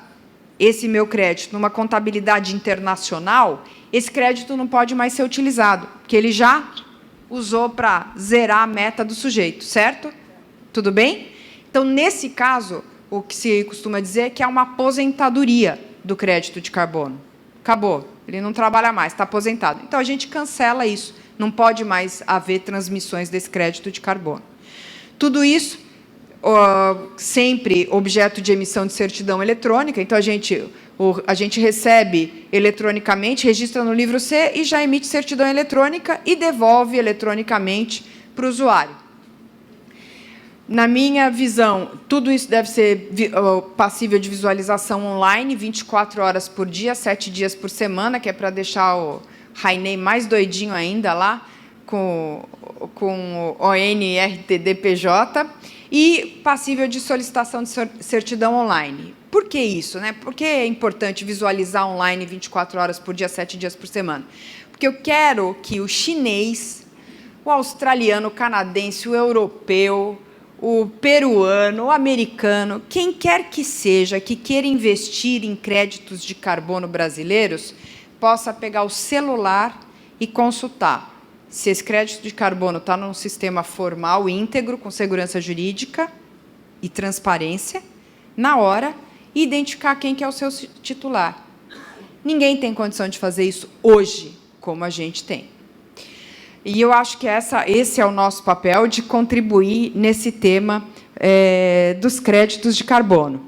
esse meu crédito numa contabilidade internacional, esse crédito não pode mais ser utilizado, porque ele já usou para zerar a meta do sujeito, certo? Tudo bem? Então, nesse caso, o que se costuma dizer é que é uma aposentadoria do crédito de carbono. Acabou, ele não trabalha mais, está aposentado. Então, a gente cancela isso, não pode mais haver transmissões desse crédito de carbono. Tudo isso sempre objeto de emissão de certidão eletrônica. Então, a gente recebe eletronicamente, registra no livro C e já emite certidão eletrônica e devolve eletronicamente para o usuário. Na minha visão, tudo isso deve ser passível de visualização online, 24 horas por dia, 7 dias por semana, que é para deixar o Rainei mais doidinho ainda lá, com o ONRTDPJ, e passível de solicitação de certidão online. Por que isso, né? Por que é importante visualizar online 24 horas por dia, 7 dias por semana? Porque eu quero que o chinês, o australiano, o canadense, o europeu, o peruano, o americano, quem quer que seja que queira investir em créditos de carbono brasileiros, possa pegar o celular e consultar se esse crédito de carbono está num sistema formal, íntegro, com segurança jurídica e transparência, na hora, e identificar quem que é o seu titular. Ninguém tem condição de fazer isso hoje, como a gente tem. E eu acho que esse é o nosso papel, de contribuir nesse tema dos créditos de carbono.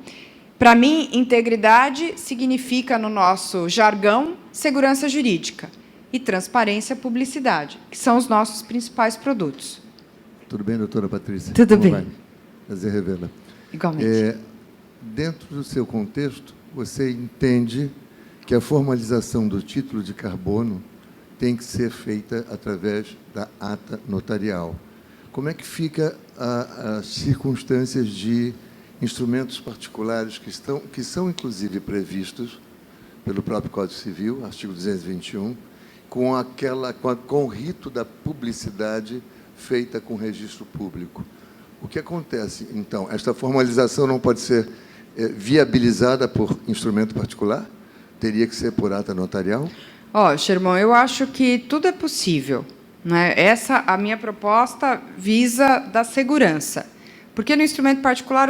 Para mim, integridade significa, no nosso jargão, segurança jurídica, e transparência, publicidade, que são os nossos principais produtos. Tudo bem, doutora Patrícia? Tudo bem. Vai? Prazer revê-la. Igualmente. Dentro do seu contexto, você entende que a formalização do título de carbono tem que ser feita através da ata notarial. Como é que fica as circunstâncias de instrumentos particulares que são, inclusive, previstos pelo próprio Código Civil, artigo 221, com o rito da publicidade feita com registro público. O que acontece, então? Esta formalização não pode ser viabilizada por instrumento particular? Teria que ser por ata notarial? Sherman, eu acho que tudo é possível, né? A minha proposta visa da segurança. Porque no instrumento particular,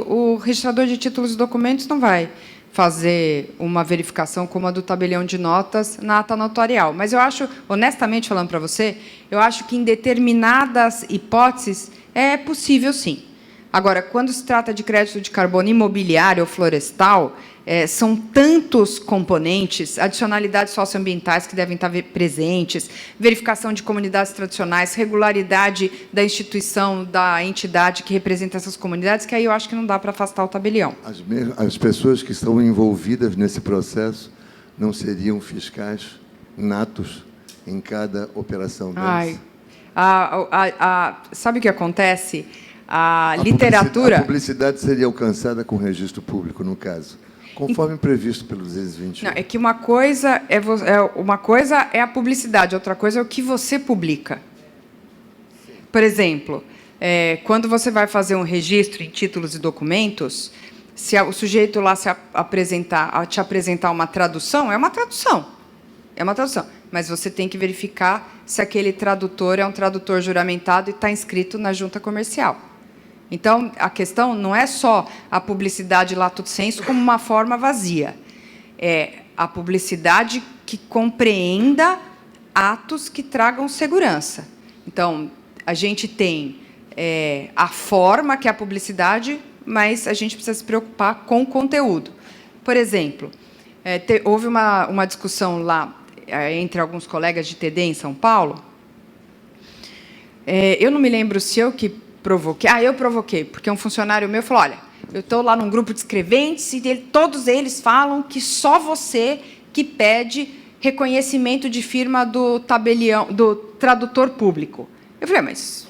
o registrador de títulos e documentos não vai fazer uma verificação como a do tabelião de notas na ata notarial. Mas eu acho, honestamente falando para você, eu acho que em determinadas hipóteses é possível, sim. Agora, quando se trata de crédito de carbono imobiliário ou florestal, são tantos componentes, adicionalidades socioambientais que devem estar presentes, verificação de comunidades tradicionais, regularidade da instituição, da entidade que representa essas comunidades, que aí eu acho que não dá para afastar o tabelião. As pessoas que estão envolvidas nesse processo não seriam fiscais natos em cada operação dessa? Sabe o que acontece? A literatura... A publicidade seria alcançada com registro público, no caso, conforme previsto pelo 221. Não, é que uma coisa é a publicidade, outra coisa é o que você publica. Por exemplo, quando você vai fazer um registro em títulos e documentos, se o sujeito lá te apresentar uma tradução, é uma tradução. É uma tradução. Mas você tem que verificar se aquele tradutor é um tradutor juramentado e está inscrito na junta comercial. Então, a questão não é só a publicidade lato sensu como uma forma vazia. É a publicidade que compreenda atos que tragam segurança. Então, a gente tem a forma, que é a publicidade, mas a gente precisa se preocupar com o conteúdo. Por exemplo, houve uma discussão lá entre alguns colegas de TD em São Paulo. Eu não me lembro se eu que provoquei. Eu provoquei, porque um funcionário meu falou, olha, eu estou lá num grupo de escreventes e todos eles falam que só você que pede reconhecimento de firma do tabelião, do tradutor público. Eu falei, mas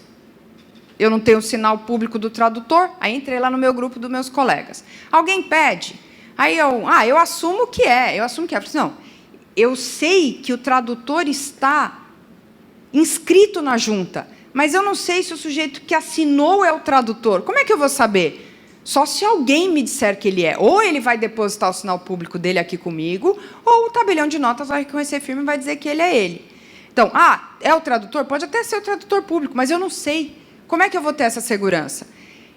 eu não tenho sinal público do tradutor? Aí entrei lá no meu grupo dos meus colegas. Alguém pede? Aí eu assumo que é. Eu falei assim, não, eu sei que o tradutor está inscrito na junta, mas eu não sei se o sujeito que assinou é o tradutor. Como é que eu vou saber? Só se alguém me disser que ele é. Ou ele vai depositar o sinal público dele aqui comigo, ou o tabelião de notas vai reconhecer firme e vai dizer que ele é ele. Então, é o tradutor? Pode até ser o tradutor público, mas eu não sei. Como é que eu vou ter essa segurança?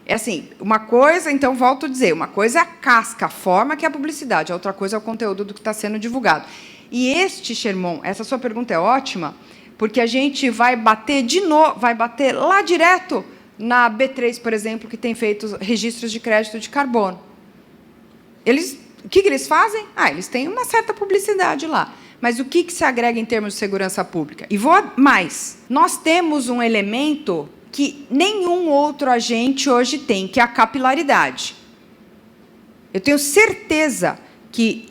É assim, uma coisa, então, volto a dizer, uma coisa é a casca, a forma, que é a publicidade, a outra coisa é o conteúdo do que está sendo divulgado. E Sherman, essa sua pergunta é ótima, porque a gente vai bater de novo, vai bater lá direto na B3, por exemplo, que tem feito registros de crédito de carbono. O que eles fazem? Eles têm uma certa publicidade lá. Mas o que se agrega em termos de segurança pública? E vou mais. Nós temos um elemento que nenhum outro agente hoje tem, que é a capilaridade. Eu tenho certeza que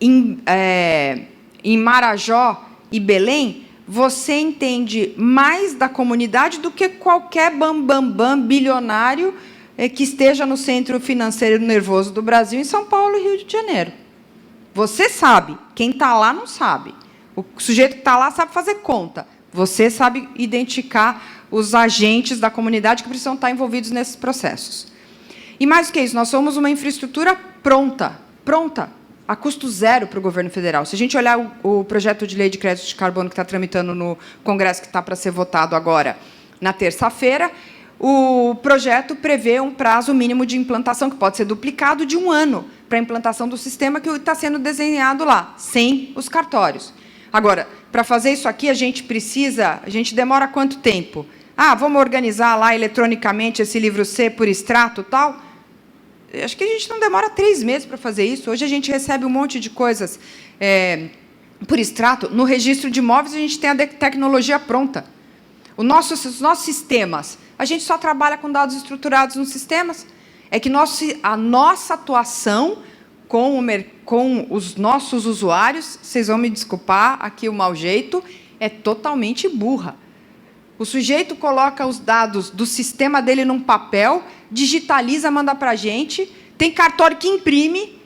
em Marajó e Belém, você entende mais da comunidade do que qualquer bambambam bilionário que esteja no centro financeiro nervoso do Brasil, em São Paulo e Rio de Janeiro. Você sabe, quem está lá não sabe. O sujeito que está lá sabe fazer conta. Você sabe identificar os agentes da comunidade que precisam estar envolvidos nesses processos. E mais do que isso, nós somos uma infraestrutura pronta, a custo zero para o governo federal. Se a gente olhar o projeto de lei de crédito de carbono que está tramitando no Congresso, que está para ser votado agora, na terça-feira, o projeto prevê um prazo mínimo de implantação, que pode ser duplicado, de 1 ano, para a implantação do sistema que está sendo desenhado lá, sem os cartórios. Agora, para fazer isso aqui, a gente demora quanto tempo? Vamos organizar lá eletronicamente esse livro C por extrato, tal? Acho que a gente não demora 3 meses para fazer isso. Hoje a gente recebe um monte de coisas por extrato. No registro de imóveis, a gente tem a tecnologia pronta. Os nossos sistemas, a gente só trabalha com dados estruturados nos sistemas. É que a nossa atuação com os nossos usuários, vocês vão me desculpar aqui o mau jeito, é totalmente burra. O sujeito coloca os dados do sistema dele num papel, digitaliza, manda para a gente, tem cartório que imprime,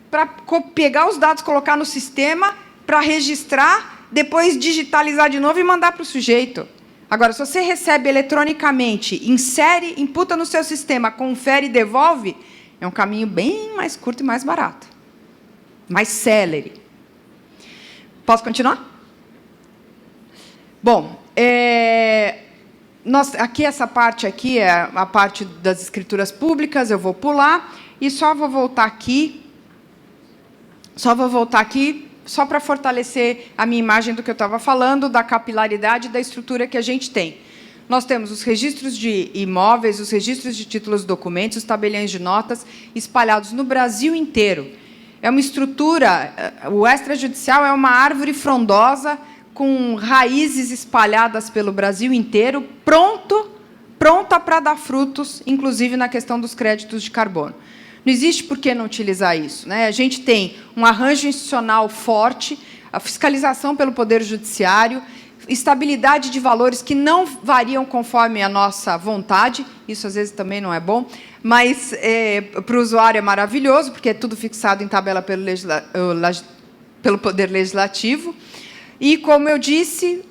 para pegar os dados, colocar no sistema, para registrar, depois digitalizar de novo e mandar para o sujeito. Agora, se você recebe eletronicamente, insere, imputa no seu sistema, confere e devolve, é um caminho bem mais curto e mais barato. Mais célere. Posso continuar? Bom, essa parte aqui é a parte das escrituras públicas, eu vou pular, e só vou voltar aqui só para fortalecer a minha imagem do que eu estava falando, da capilaridade da estrutura que a gente tem. Nós temos os registros de imóveis, os registros de títulos e documentos, os tabeliões de notas, espalhados no Brasil inteiro. É uma estrutura, o extrajudicial é uma árvore frondosa, com raízes espalhadas pelo Brasil inteiro, pronta para dar frutos, inclusive na questão dos créditos de carbono. Não existe por que não utilizar isso, né? A gente tem um arranjo institucional forte, a fiscalização pelo Poder Judiciário, estabilidade de valores que não variam conforme a nossa vontade, isso às vezes também não é bom, mas para o usuário é maravilhoso, porque é tudo fixado em tabela pelo Poder Legislativo, e, como eu disse,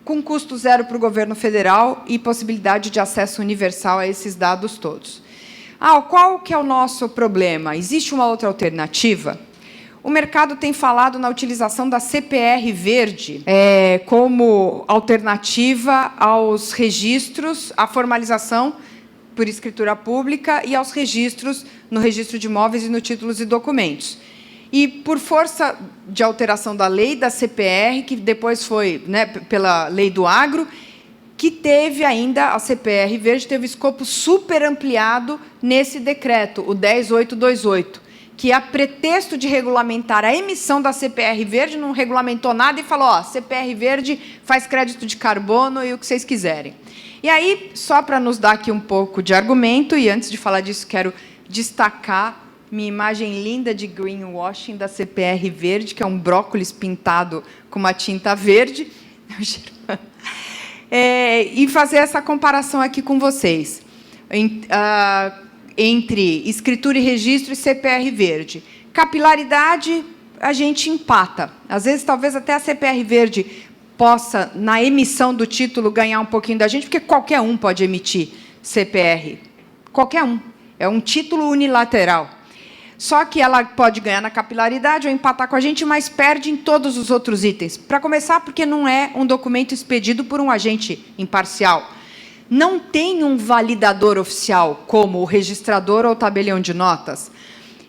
com custo zero para o governo federal e possibilidade de acesso universal a esses dados todos. Qual que é o nosso problema? Existe uma outra alternativa? O mercado tem falado na utilização da CPR verde como alternativa aos registros, à formalização por escritura pública e aos registros no registro de imóveis e no títulos e documentos. E, por força de alteração da lei da CPR, que depois foi, né, pela lei do agro, que teve ainda, a CPR verde teve escopo super ampliado nesse decreto, o 10828, que, a pretexto de regulamentar a emissão da CPR verde, não regulamentou nada e falou, CPR verde faz crédito de carbono e o que vocês quiserem. E aí, só para nos dar aqui um pouco de argumento, e antes de falar disso, quero destacar minha imagem linda de greenwashing da CPR verde, que é um brócolis pintado com uma tinta verde, e fazer essa comparação aqui com vocês, entre escritura e registro e CPR verde. Capilaridade, a gente empata. Às vezes, talvez até a CPR verde possa, na emissão do título, ganhar um pouquinho da gente, porque qualquer um pode emitir CPR. Qualquer um. É um título unilateral. Só que ela pode ganhar na capilaridade ou empatar com a gente, mas perde em todos os outros itens. Para começar, porque não é um documento expedido por um agente imparcial. Não tem um validador oficial, como o registrador ou o tabelião de notas.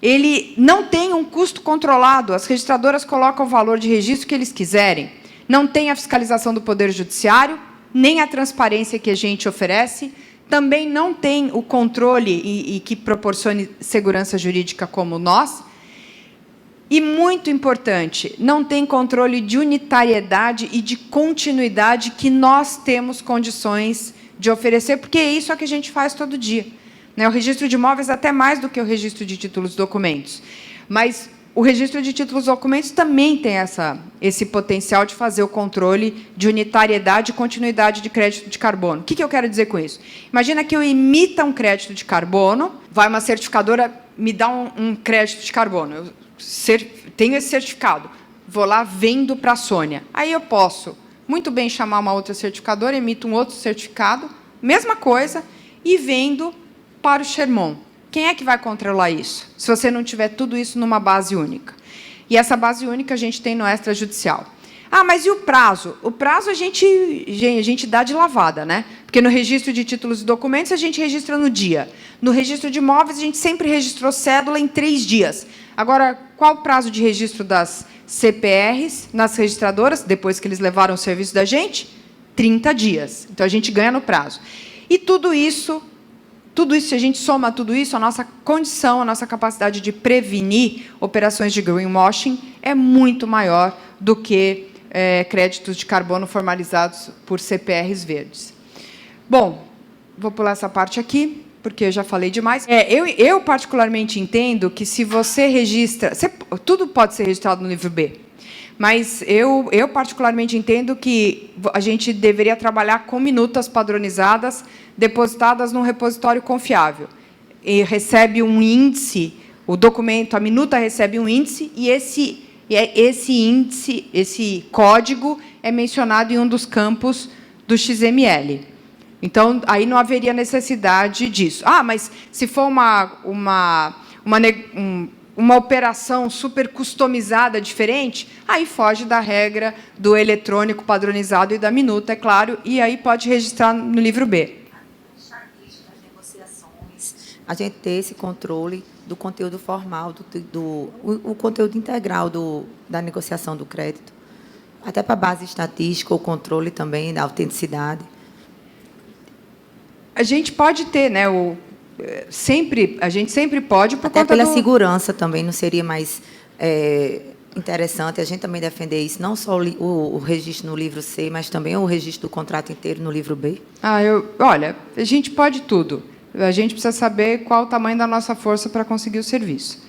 Ele não tem um custo controlado. As registradoras colocam o valor de registro que eles quiserem. Não tem a fiscalização do Poder Judiciário, nem a transparência que a gente oferece. Também não tem o controle e que proporcione segurança jurídica como nós. E, muito importante, não tem controle de unitariedade e de continuidade que nós temos condições de oferecer, porque é isso que a gente faz todo dia. O registro de imóveis até mais do que o registro de títulos e documentos. Mas o registro de títulos e documentos também tem esse potencial de fazer o controle de unitariedade e continuidade de crédito de carbono. O que eu quero dizer com isso? Imagina que eu emita um crédito de carbono, vai uma certificadora, me dá um crédito de carbono. Eu tenho esse certificado, vou lá, vendo para a Sônia. Aí eu posso muito bem chamar uma outra certificadora, emito um outro certificado, mesma coisa, e vendo para o Sherman. Quem é que vai controlar isso, se você não tiver tudo isso numa base única? E essa base única a gente tem no extrajudicial. Mas e o prazo? O prazo a gente dá de lavada, né? Porque no registro de títulos e documentos a gente registra no dia. No registro de imóveis a gente sempre registrou cédula em 3 dias. Agora, qual o prazo de registro das CPRs nas registradoras, depois que eles levaram o serviço da gente? 30 dias. Então, a gente ganha no prazo. E tudo isso, se a gente soma tudo isso, a nossa condição, a nossa capacidade de prevenir operações de greenwashing é muito maior do que créditos de carbono formalizados por CPRs verdes. Bom, vou pular essa parte aqui, porque eu já falei demais. Eu particularmente entendo que, se você registra... tudo pode ser registrado no livro B, mas eu particularmente entendo que a gente deveria trabalhar com minutas padronizadas, depositadas num repositório confiável. E recebe um índice o documento, a minuta recebe um índice, e esse índice, esse código, é mencionado em um dos campos do XML. Então, aí não haveria necessidade disso. Ah, mas se for uma operação super customizada, diferente, aí foge da regra do eletrônico padronizado e da minuta, é claro, e aí pode registrar no livro B. A gente ter esse controle do conteúdo formal, o conteúdo integral da negociação do crédito, até para a base estatística, o controle também da autenticidade. A gente pode ter, né, a gente sempre pode, por até conta pela segurança também, não seria mais interessante a gente também defender isso, não só o registro no livro C, mas também o registro do contrato inteiro no livro B? Olha, a gente pode tudo. A gente precisa saber qual o tamanho da nossa força para conseguir o serviço.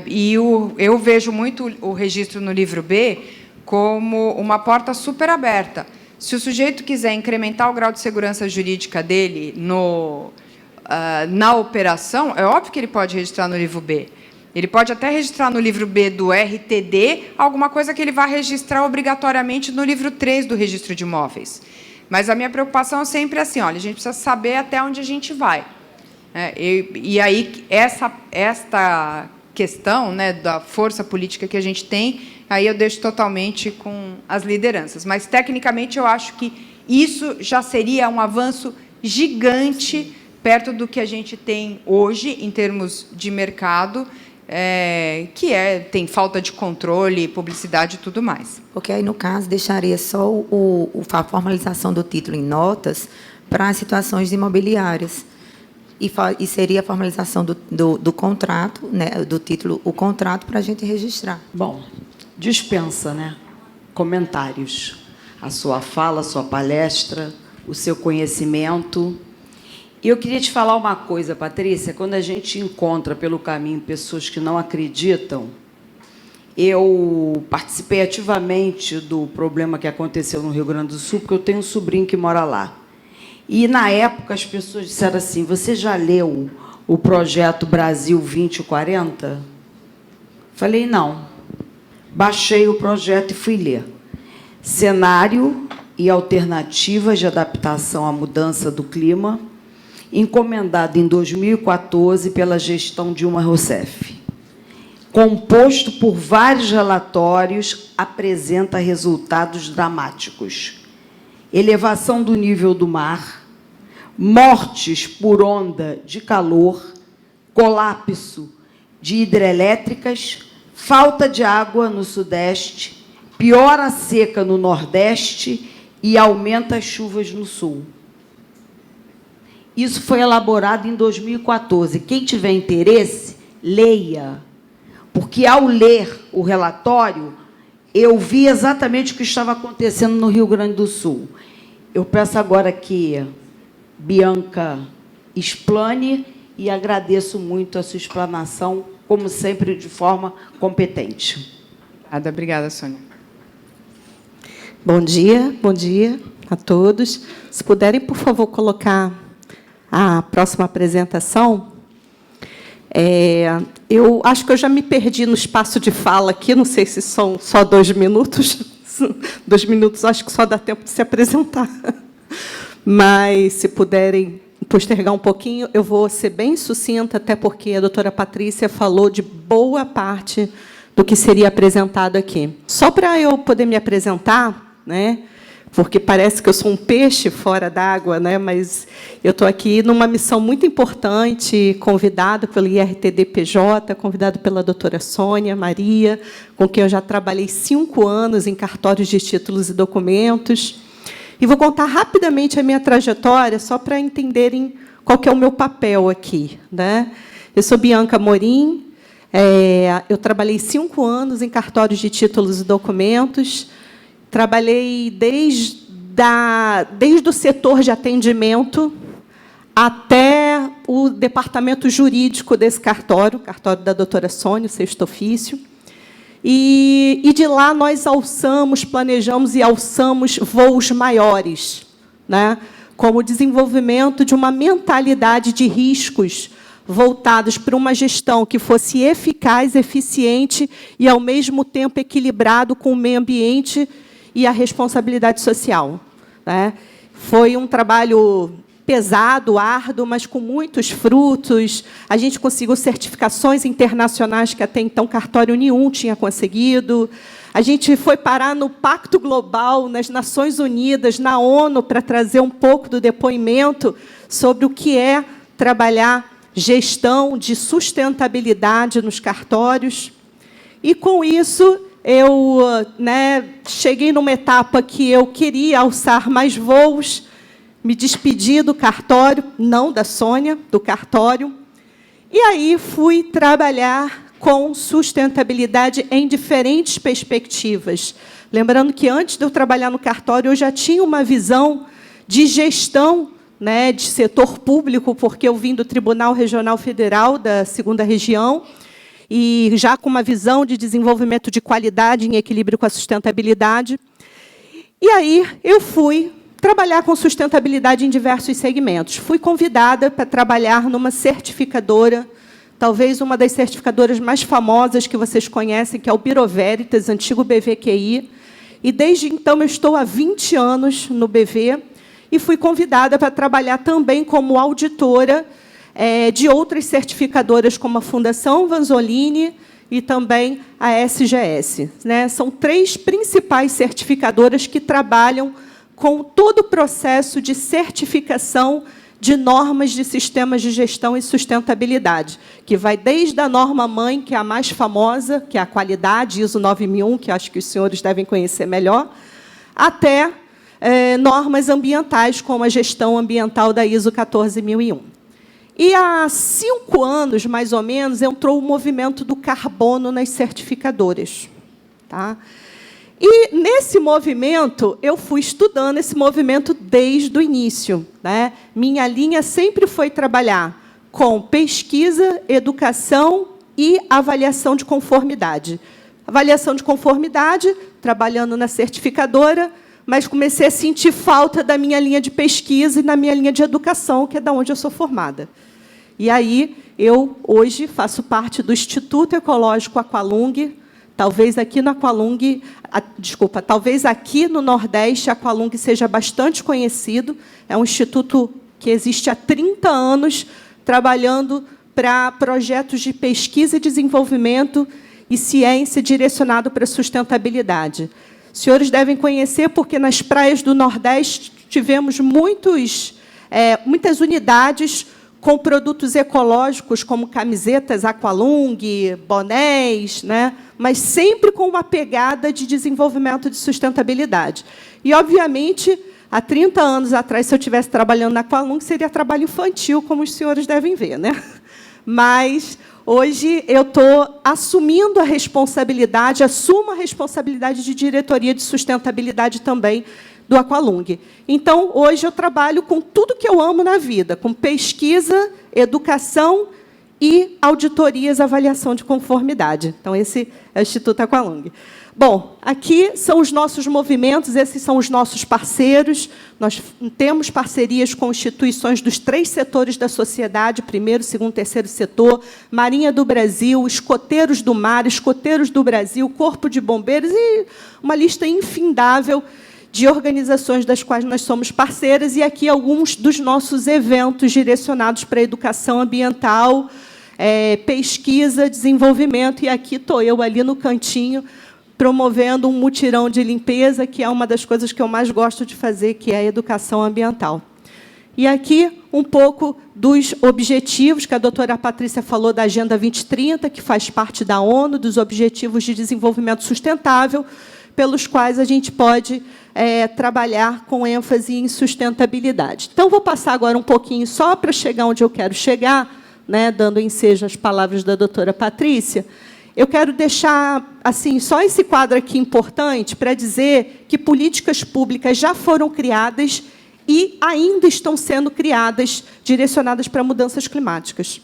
E eu vejo muito o registro no livro B como uma porta super aberta. Se o sujeito quiser incrementar o grau de segurança jurídica dele na operação, é óbvio que ele pode registrar no livro B. Ele pode até registrar no livro B do RTD alguma coisa que ele vai registrar obrigatoriamente no livro 3 do registro de imóveis. Mas a minha preocupação é sempre assim, olha, a gente precisa saber até onde a gente vai. E aí, esta questão, né, da força política que a gente tem, aí eu deixo totalmente com as lideranças. Mas, tecnicamente, eu acho que isso já seria um avanço gigante perto do que a gente tem hoje, em termos de mercado, tem falta de controle, publicidade e tudo mais. Porque aí, no caso, deixaria só a formalização do título em notas para as situações imobiliárias. E seria a formalização do contrato, né, do título, o contrato, para a gente registrar. Bom, dispensa, né? Comentários. A sua fala, a sua palestra, o seu conhecimento. E eu queria te falar uma coisa, Patrícia, quando a gente encontra pelo caminho pessoas que não acreditam, eu participei ativamente do problema que aconteceu no Rio Grande do Sul, porque eu tenho um sobrinho que mora lá. E, na época, as pessoas disseram assim, você já leu o projeto Brasil 2040? Falei, não. Baixei o projeto e fui ler. Cenário e alternativas de adaptação à mudança do clima, encomendado em 2014 pela gestão Dilma Rousseff. Composto por vários relatórios, apresenta resultados dramáticos. Elevação do nível do mar, mortes por onda de calor, colapso de hidrelétricas, falta de água no Sudeste, piora a seca no Nordeste e aumenta as chuvas no Sul. Isso foi elaborado em 2014. Quem tiver interesse, leia. Porque, ao ler o relatório, eu vi exatamente o que estava acontecendo no Rio Grande do Sul. Eu peço agora que Bianca explane e agradeço muito a sua explanação, como sempre, de forma competente. Obrigada, Sônia. Bom dia a todos. Se puderem, por favor, colocar a próxima apresentação. Eu acho que eu já me perdi no espaço de fala aqui, não sei se são só 2 minutos. 2 minutos, acho que só dá tempo de se apresentar. Mas, se puderem postergar um pouquinho, eu vou ser bem sucinta, até porque a doutora Patrícia falou de boa parte do que seria apresentado aqui. Só para eu poder me apresentar, né, porque parece que eu sou um peixe fora d'água, né? Mas eu estou aqui numa missão muito importante, convidado pelo IRTD-PJ, convidado pela doutora Sônia Maria, com quem eu já trabalhei 5 anos em cartórios de títulos e documentos. E vou contar rapidamente a minha trajetória, só para entenderem qual que é o meu papel aqui, né? Eu sou Bianca Morim, eu trabalhei 5 anos em cartórios de títulos e documentos. Trabalhei desde o setor de atendimento até o departamento jurídico desse cartório, o cartório da doutora Sônia, o 6º ofício. E de lá nós planejamos e alçamos voos maiores, né, como o desenvolvimento de uma mentalidade de riscos voltados para uma gestão que fosse eficaz, eficiente e, ao mesmo tempo, equilibrado com o meio ambiente e a responsabilidade social, né? Foi um trabalho pesado, árduo, mas com muitos frutos. A gente conseguiu certificações internacionais que até então cartório nenhum tinha conseguido. A gente foi parar no Pacto Global, nas Nações Unidas, na ONU, para trazer um pouco do depoimento sobre o que é trabalhar gestão de sustentabilidade nos cartórios. E, com isso, eu cheguei numa etapa que eu queria alçar mais voos, me despedi do cartório, não da Sônia, do cartório, e aí fui trabalhar com sustentabilidade em diferentes perspectivas. Lembrando que, antes de eu trabalhar no cartório, eu já tinha uma visão de gestão, de setor público, porque eu vim do Tribunal Regional Federal da 2ª Região, e já com uma visão de desenvolvimento de qualidade em equilíbrio com a sustentabilidade. E aí eu fui trabalhar com sustentabilidade em diversos segmentos. Fui convidada para trabalhar numa certificadora, talvez uma das certificadoras mais famosas que vocês conhecem, que é o Bureau Veritas, antigo BVQI. E, desde então, eu estou há 20 anos no BV e fui convidada para trabalhar também como auditora de outras certificadoras, como a Fundação Vanzolini e também a SGS. São 3 principais certificadoras que trabalham com todo o processo de certificação de normas de sistemas de gestão e sustentabilidade, que vai desde a norma-mãe, que é a mais famosa, que é a qualidade, ISO 9001, que acho que os senhores devem conhecer melhor, até normas ambientais, como a gestão ambiental da ISO 14001. E, há 5 anos, mais ou menos, entrou o movimento do carbono nas certificadoras. Tá? E, nesse movimento, eu fui estudando esse movimento desde o início. Minha linha sempre foi trabalhar com pesquisa, educação e avaliação de conformidade. Avaliação de conformidade, trabalhando na certificadora, mas comecei a sentir falta da minha linha de pesquisa e na minha linha de educação, que é da onde eu sou formada. E aí, eu, hoje, faço parte do Instituto Ecológico Aqualung. Talvez aqui no Aqualung, talvez aqui no Nordeste, a Aqualung seja bastante conhecido. É um instituto que existe há 30 anos, trabalhando para projetos de pesquisa e desenvolvimento e ciência direcionado para a sustentabilidade. Os senhores devem conhecer, porque nas praias do Nordeste tivemos muitas unidades com produtos ecológicos, como camisetas Aqualung, bonés, mas sempre com uma pegada de desenvolvimento de sustentabilidade. E, obviamente, há 30 anos atrás, se eu estivesse trabalhando na Aqualung, seria trabalho infantil, como os senhores devem ver. Mas, hoje, eu estou assumindo a responsabilidade, assumo a responsabilidade de diretoria de sustentabilidade também do Aqualung. Então, hoje, eu trabalho com tudo que eu amo na vida, com pesquisa, educação e auditorias, avaliação de conformidade. Então, esse é o Instituto Aqualung. Bom, aqui são os nossos movimentos, esses são os nossos parceiros. Nós temos parcerias com instituições dos 3 setores da sociedade, 1º, 2º, 3º setor, Marinha do Brasil, Escoteiros do Mar, Escoteiros do Brasil, Corpo de Bombeiros e uma lista infindável de organizações das quais nós somos parceiras, e aqui alguns dos nossos eventos direcionados para a educação ambiental, pesquisa, desenvolvimento, e aqui estou eu ali no cantinho, promovendo um mutirão de limpeza, que é uma das coisas que eu mais gosto de fazer, que é a educação ambiental. E aqui um pouco dos objetivos, que a doutora Patrícia falou da Agenda 2030, que faz parte da ONU, dos Objetivos de Desenvolvimento Sustentável, pelos quais a gente pode trabalhar com ênfase em sustentabilidade. Então, vou passar agora um pouquinho, só para chegar onde eu quero chegar, dando ensejo às palavras da doutora Patrícia. Eu quero deixar assim só esse quadro aqui importante para dizer que políticas públicas já foram criadas e ainda estão sendo criadas, direcionadas para mudanças climáticas.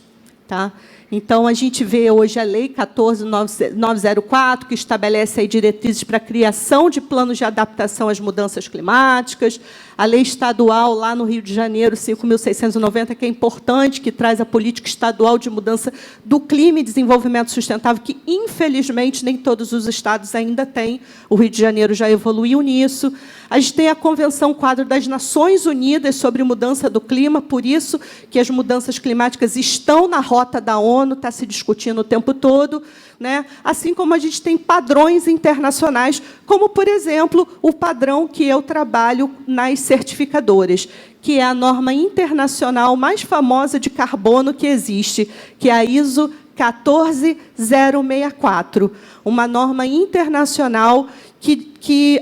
Tá? Então, a gente vê hoje a Lei 14.904, que estabelece aí diretrizes para a criação de planos de adaptação às mudanças climáticas, a lei estadual, lá no Rio de Janeiro, 5.690, que é importante, que traz a política estadual de mudança do clima e desenvolvimento sustentável, que, infelizmente, nem todos os estados ainda têm. O Rio de Janeiro já evoluiu nisso. A gente tem a Convenção Quadro das Nações Unidas sobre mudança do clima, por isso que as mudanças climáticas estão na rota da ONU, está se discutindo o tempo todo, né? Assim como a gente tem padrões internacionais, como, por exemplo, o padrão que eu trabalho nas certificadoras, que é a norma internacional mais famosa de carbono que existe, que é a ISO 14064, uma norma internacional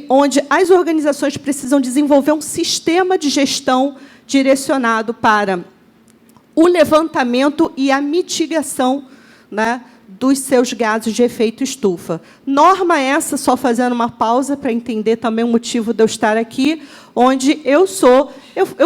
onde as organizações precisam desenvolver um sistema de gestão direcionado para o levantamento e a mitigação, né, dos seus gases de efeito estufa. Norma essa, só fazendo uma pausa para entender também o motivo de eu estar aqui, onde eu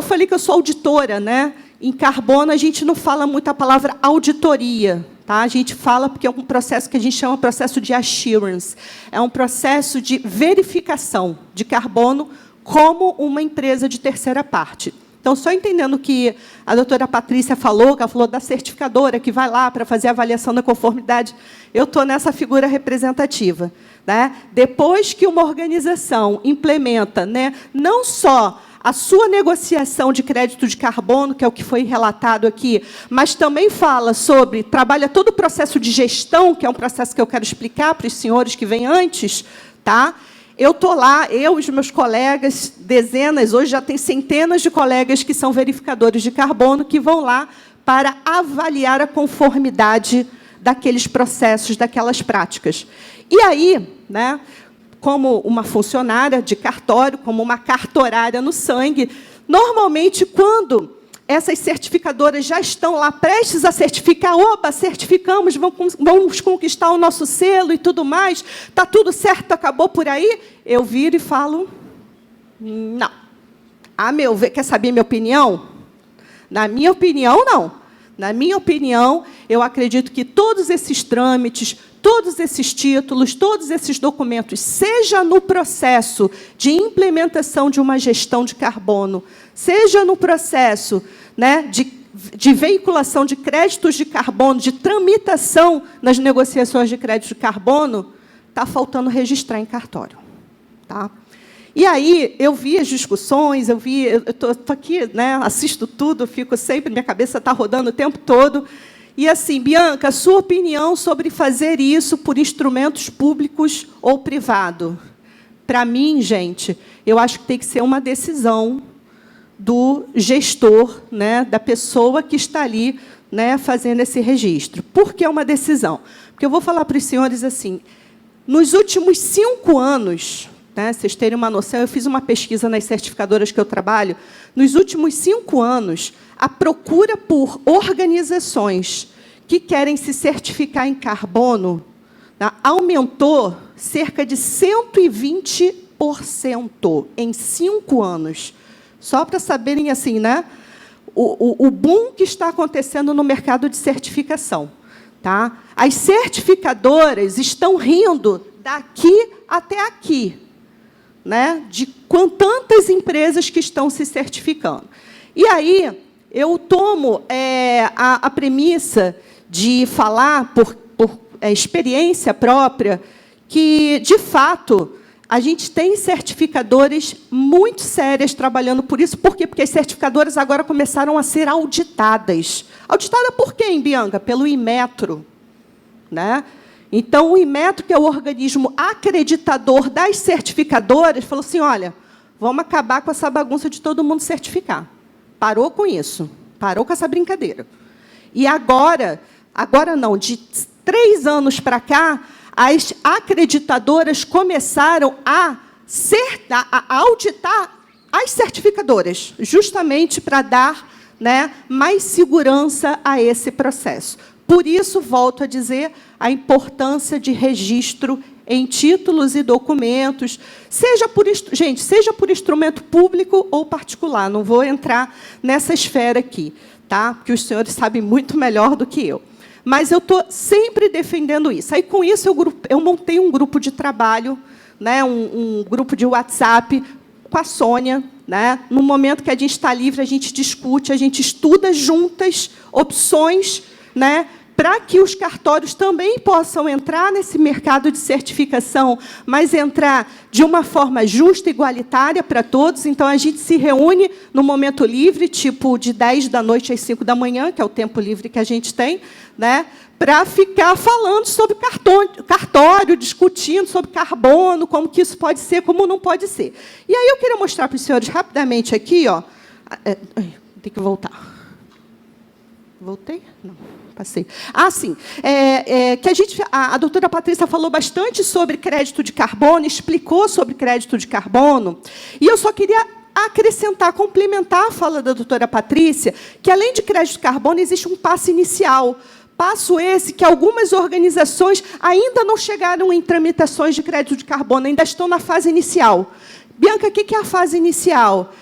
falei que eu sou auditora, né? Em carbono, a gente não fala muito a palavra auditoria, tá? A gente fala porque é um processo que a gente chama processo de assurance. É um processo de verificação de carbono como uma empresa de terceira parte. Então, só entendendo que a doutora Patrícia falou, que ela falou da certificadora, que vai lá para fazer a avaliação da conformidade, eu estou nessa figura representativa, né? Depois que uma organização implementa, né, não só a sua negociação de crédito de carbono, que é o que foi relatado aqui, mas também fala sobre, trabalha todo o processo de gestão, que é um processo que eu quero explicar para os senhores que vêm antes, tá? Eu estou lá, eu e os meus colegas, dezenas, hoje já tem centenas de colegas que são verificadores de carbono, que vão lá para avaliar a conformidade daqueles processos, daquelas práticas. E aí, né, como uma funcionária de cartório, como uma cartorária no sangue, normalmente, quando essas certificadoras já estão lá prestes a certificar, opa, certificamos, vamos conquistar o nosso selo e tudo mais, está tudo certo, acabou por aí, eu viro e falo, não. A meu ver, quer saber minha opinião? Na minha opinião, não. Na minha opinião, eu acredito que todos esses trâmites, todos esses títulos, todos esses documentos, seja no processo de implementação de uma gestão de carbono, seja no processo, né, de veiculação de créditos de carbono, de tramitação nas negociações de crédito de carbono, está faltando registrar em cartório. Tá? E aí, eu vi as discussões, eu estou aqui, né, assisto tudo, fico sempre, minha cabeça está rodando o tempo todo. E, assim, Bianca, a sua opinião sobre fazer isso por instrumentos públicos ou privado? Para mim, gente, eu acho que tem que ser uma decisão do gestor, né, da pessoa que está ali, né, fazendo esse registro. Por que é uma decisão? Porque eu vou falar para os senhores assim, nos últimos 5 anos, né, vocês terem uma noção, eu fiz uma pesquisa nas certificadoras que eu trabalho, nos últimos 5 anos, a procura por organizações que querem se certificar em carbono, né, aumentou cerca de 120% em 5 anos. Só para saberem, assim, né, o boom que está acontecendo no mercado de certificação. Tá? As certificadoras estão rindo daqui até aqui, né, de tantas empresas que estão se certificando. E aí, eu tomo a premissa de falar, por experiência própria, que, de fato, a gente tem certificadoras muito sérias trabalhando por isso. Por quê? Porque as certificadoras agora começaram a ser auditadas. Auditada por quem, Bianca? Pelo Inmetro. Né? Então, o Inmetro, que é o organismo acreditador das certificadoras, falou assim, olha, vamos acabar com essa bagunça de todo mundo certificar. Parou com isso. Parou com essa brincadeira. E agora não, de 3 anos para cá, as acreditadoras começaram a auditar as certificadoras, justamente para dar, né, mais segurança a esse processo. Por isso, volto a dizer, a importância de registro em títulos e documentos, seja por instrumento público ou particular. Não vou entrar nessa esfera aqui, tá? Porque os senhores sabem muito melhor do que eu. Mas eu estou sempre defendendo isso. Aí, com isso, eu montei um grupo de trabalho, né, um grupo de WhatsApp com a Sônia. Né? No momento que a gente está livre, a gente discute, a gente estuda juntas opções, né, para que os cartórios também possam entrar nesse mercado de certificação, mas entrar de uma forma justa e igualitária para todos. Então, a gente se reúne no momento livre, tipo de 10 da noite às 5 da manhã, que é o tempo livre que a gente tem, né, para ficar falando sobre cartório, discutindo sobre carbono, como que isso pode ser, como não pode ser. E aí eu queria mostrar para os senhores rapidamente aqui, ó. Tem que voltar. Voltei? Não. Passei. Ah, sim. Que a doutora Patrícia falou bastante sobre crédito de carbono, explicou sobre crédito de carbono, e eu só queria acrescentar, complementar a fala da doutora Patrícia, que, além de crédito de carbono, existe um passo inicial. Passo esse que algumas organizações ainda não chegaram em tramitações de crédito de carbono, ainda estão na fase inicial. Bianca, o que é a fase inicial?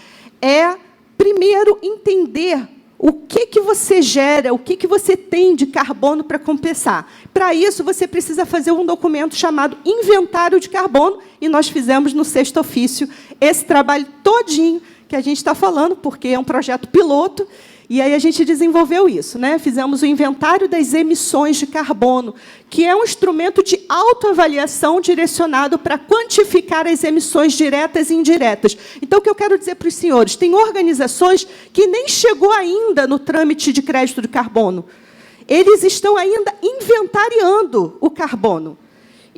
É, primeiro, entender o que você gera, o que você tem de carbono para compensar. Para isso, você precisa fazer um documento chamado Inventário de Carbono, e nós fizemos no 6º ofício esse trabalho todinho que a gente está falando, porque é um projeto piloto, e aí a gente desenvolveu isso, né? Fizemos o inventário das emissões de carbono, que é um instrumento de autoavaliação direcionado para quantificar as emissões diretas e indiretas. Então, o que eu quero dizer para os senhores, tem organizações que nem chegou ainda no trâmite de crédito de carbono. Eles estão ainda inventariando o carbono.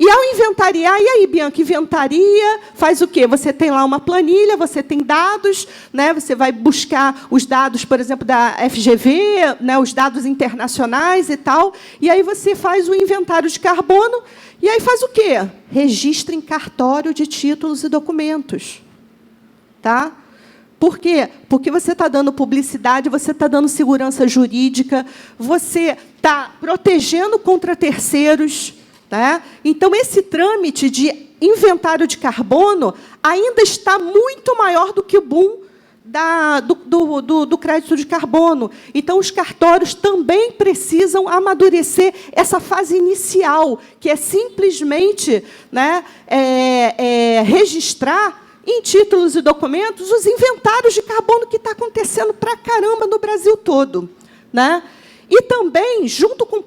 E, ao inventariar, e aí, Bianca, inventaria, faz o quê? Você tem lá uma planilha, você tem dados, né? Você vai buscar os dados, por exemplo, da FGV, né? Os dados internacionais e tal, e aí você faz o inventário de carbono, e aí faz o quê? Registra em cartório de títulos e documentos. Tá? Por quê? Porque você está dando publicidade, você está dando segurança jurídica, você está protegendo contra terceiros. Tá? Então, esse trâmite de inventário de carbono ainda está muito maior do que o boom do crédito de carbono. Então, os cartórios também precisam amadurecer essa fase inicial, que é simplesmente, né, registrar em títulos e documentos os inventários de carbono que está acontecendo pra caramba no Brasil todo. Né? E também, junto com...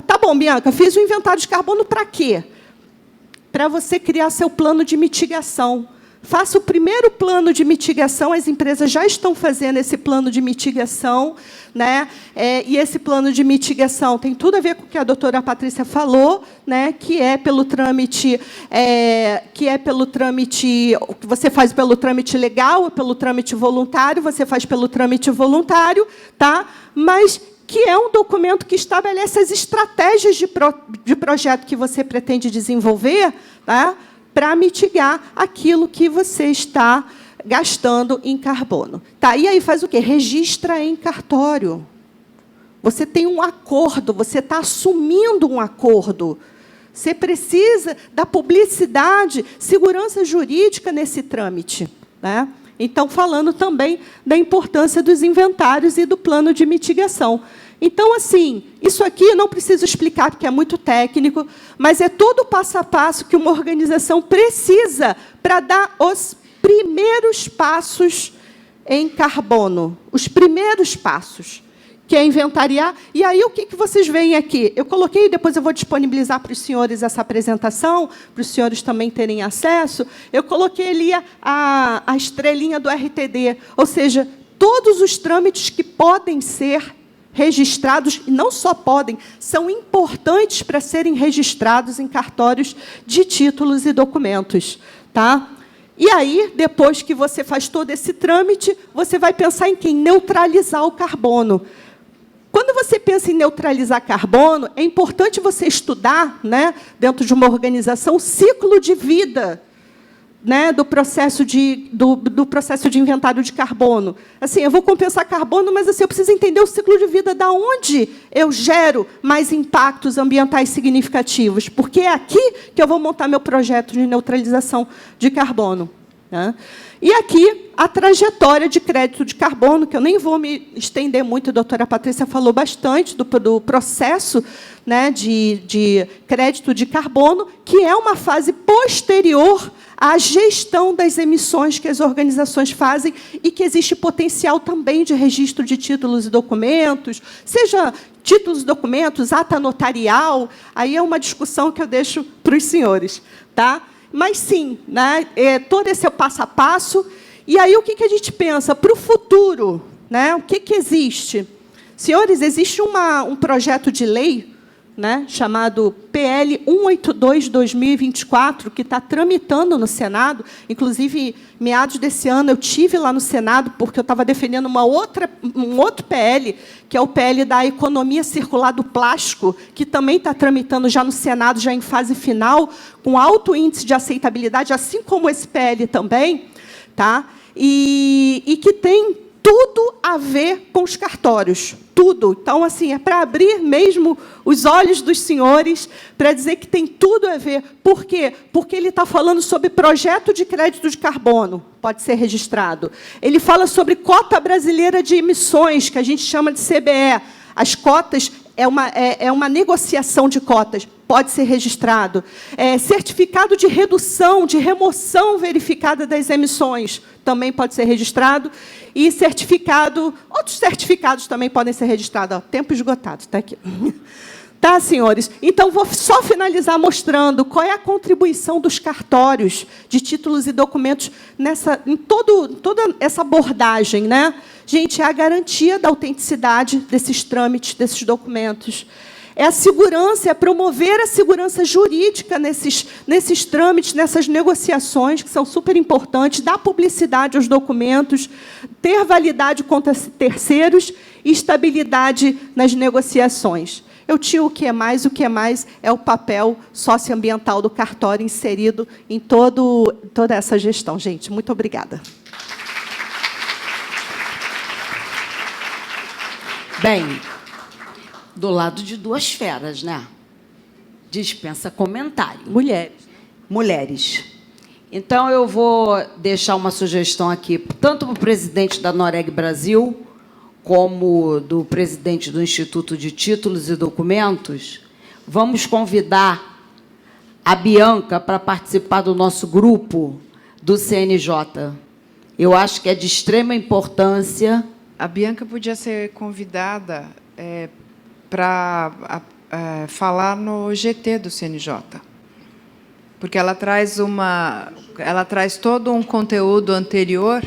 Tá bom, Bianca, fiz o inventário de carbono para quê? Para você criar seu plano de mitigação. Faça o primeiro plano de mitigação, as empresas já estão fazendo esse plano de mitigação, né? E esse plano de mitigação tem tudo a ver com o que a doutora Patrícia falou, né? Que é pelo trâmite, o que você faz pelo trâmite legal, pelo trâmite voluntário, você faz pelo trâmite voluntário, tá? Mas que é um documento que estabelece as estratégias de projeto que você pretende desenvolver, tá? Para mitigar aquilo que você está gastando em carbono. Tá? E aí faz o quê? Registra em cartório. Você tem um acordo, você está assumindo um acordo. Você precisa da publicidade, segurança jurídica nesse trâmite. Né? Então, falando também da importância dos inventários e do plano de mitigação. Então, assim, isso aqui eu não preciso explicar, porque é muito técnico, mas é todo o passo a passo que uma organização precisa para dar os primeiros passos em carbono. Os primeiros passos, que é inventariar. E aí, o que vocês veem aqui? Eu coloquei, depois eu vou disponibilizar para os senhores essa apresentação, para os senhores também terem acesso. Eu coloquei ali a estrelinha do RTD, ou seja, todos os trâmites que podem ser registrados, e não só podem, são importantes para serem registrados em cartórios de títulos e documentos. Tá? E aí, depois que você faz todo esse trâmite, você vai pensar em quê? Em neutralizar o carbono. Quando você pensa em neutralizar carbono, é importante você estudar, né, dentro de uma organização, o ciclo de vida, né, do processo de inventário de carbono. Assim, eu vou compensar carbono, mas assim, eu preciso entender o ciclo de vida da onde eu gero mais impactos ambientais significativos, porque é aqui que eu vou montar meu projeto de neutralização de carbono. né? E aqui, a trajetória de crédito de carbono, que eu nem vou me estender muito, a doutora Patrícia falou bastante do processo, né, de crédito de carbono, que é uma fase posterior à gestão das emissões que as organizações fazem e que existe potencial também de registro de títulos e documentos, seja títulos e documentos, ata notarial, aí é uma discussão que eu deixo para os senhores, tá? Mas, sim, né, todo esse é o passo a passo. E aí, o que a gente pensa? Para o futuro, né, o que existe? Senhores, existe um projeto de lei, né, chamado PL 182/2024, que está tramitando no Senado. Inclusive, meados desse ano, eu tive lá no Senado, porque eu estava defendendo um outro PL, que é o PL da economia circular do plástico, que também está tramitando já no Senado, já em fase final, com alto índice de aceitabilidade, assim como esse PL também, tá? E que tem tudo a ver com os cartórios, tudo. Então, assim, é para abrir mesmo os olhos dos senhores, para dizer que tem tudo a ver. Por quê? Porque ele está falando sobre projeto de crédito de carbono, pode ser registrado. Ele fala sobre cota brasileira de emissões, que a gente chama de CBE. As cotas é uma negociação de cotas, pode ser registrado. Certificado de redução, de remoção verificada das emissões, também pode ser registrado. E outros certificados também podem ser registrados. Ó, tempo esgotado, está aqui. Tá, senhores? Então, vou só finalizar mostrando qual é a contribuição dos cartórios de títulos e documentos em toda essa abordagem, né? Gente, é a garantia da autenticidade desses trâmites, desses documentos. É a segurança, é promover a segurança jurídica nesses trâmites, nessas negociações, que são super importantes, dar publicidade aos documentos, ter validade contra terceiros e estabilidade nas negociações. Eu tinha o que é mais é o papel socioambiental do cartório inserido em toda essa gestão. Gente, muito obrigada. Bem, do lado de duas feras, né? Dispensa comentário. Mulheres. Então, eu vou deixar uma sugestão aqui, tanto para o presidente da Noreg Brasil, como do presidente do Instituto de Títulos e Documentos. Vamos convidar a Bianca para participar do nosso grupo do CNJ. Eu acho que é de extrema importância. A Bianca podia ser convidada para falar no GT do CNJ, porque ela traz todo um conteúdo anterior.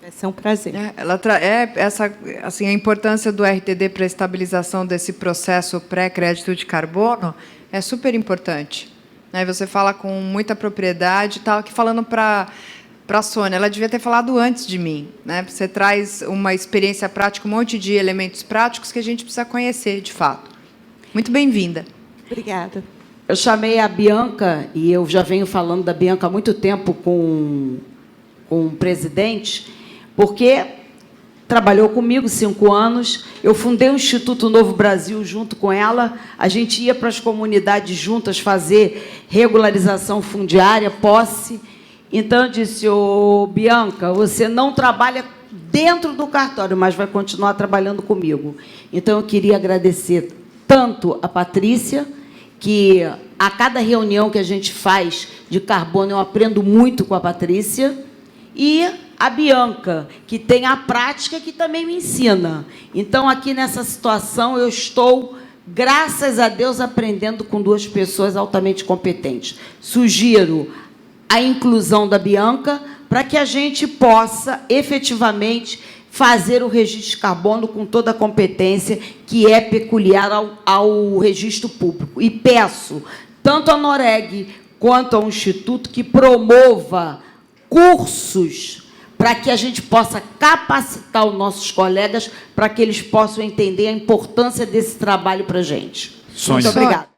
Vai ser um prazer. A importância do RTD para a estabilização desse processo pré-crédito de carbono é super importante. Né? Você fala com muita propriedade. Estava aqui falando para a Sônia, ela devia ter falado antes de mim. Né? Você traz uma experiência prática, um monte de elementos práticos que a gente precisa conhecer, de fato. Muito bem-vinda. Obrigada. Eu chamei a Bianca, e eu já venho falando da Bianca há muito tempo com o presidente, porque trabalhou comigo 5 anos, eu fundei o Instituto Novo Brasil junto com ela, a gente ia para as comunidades juntas fazer regularização fundiária, posse. Então, eu disse, Bianca, você não trabalha dentro do cartório, mas vai continuar trabalhando comigo. Então, eu queria agradecer tanto a Patrícia, que a cada reunião que a gente faz de carbono, eu aprendo muito com a Patrícia, e a Bianca, que tem a prática, que também me ensina. Então, aqui nessa situação, eu estou, graças a Deus, aprendendo com 2 pessoas altamente competentes. Sugiro a inclusão da Bianca para que a gente possa, efetivamente, fazer o registro de carbono com toda a competência que é peculiar ao registro público. E peço, tanto a Noreg quanto ao Instituto, que promova cursos para que a gente possa capacitar os nossos colegas para que eles possam entender a importância desse trabalho para a gente. Sônia. Muito obrigada.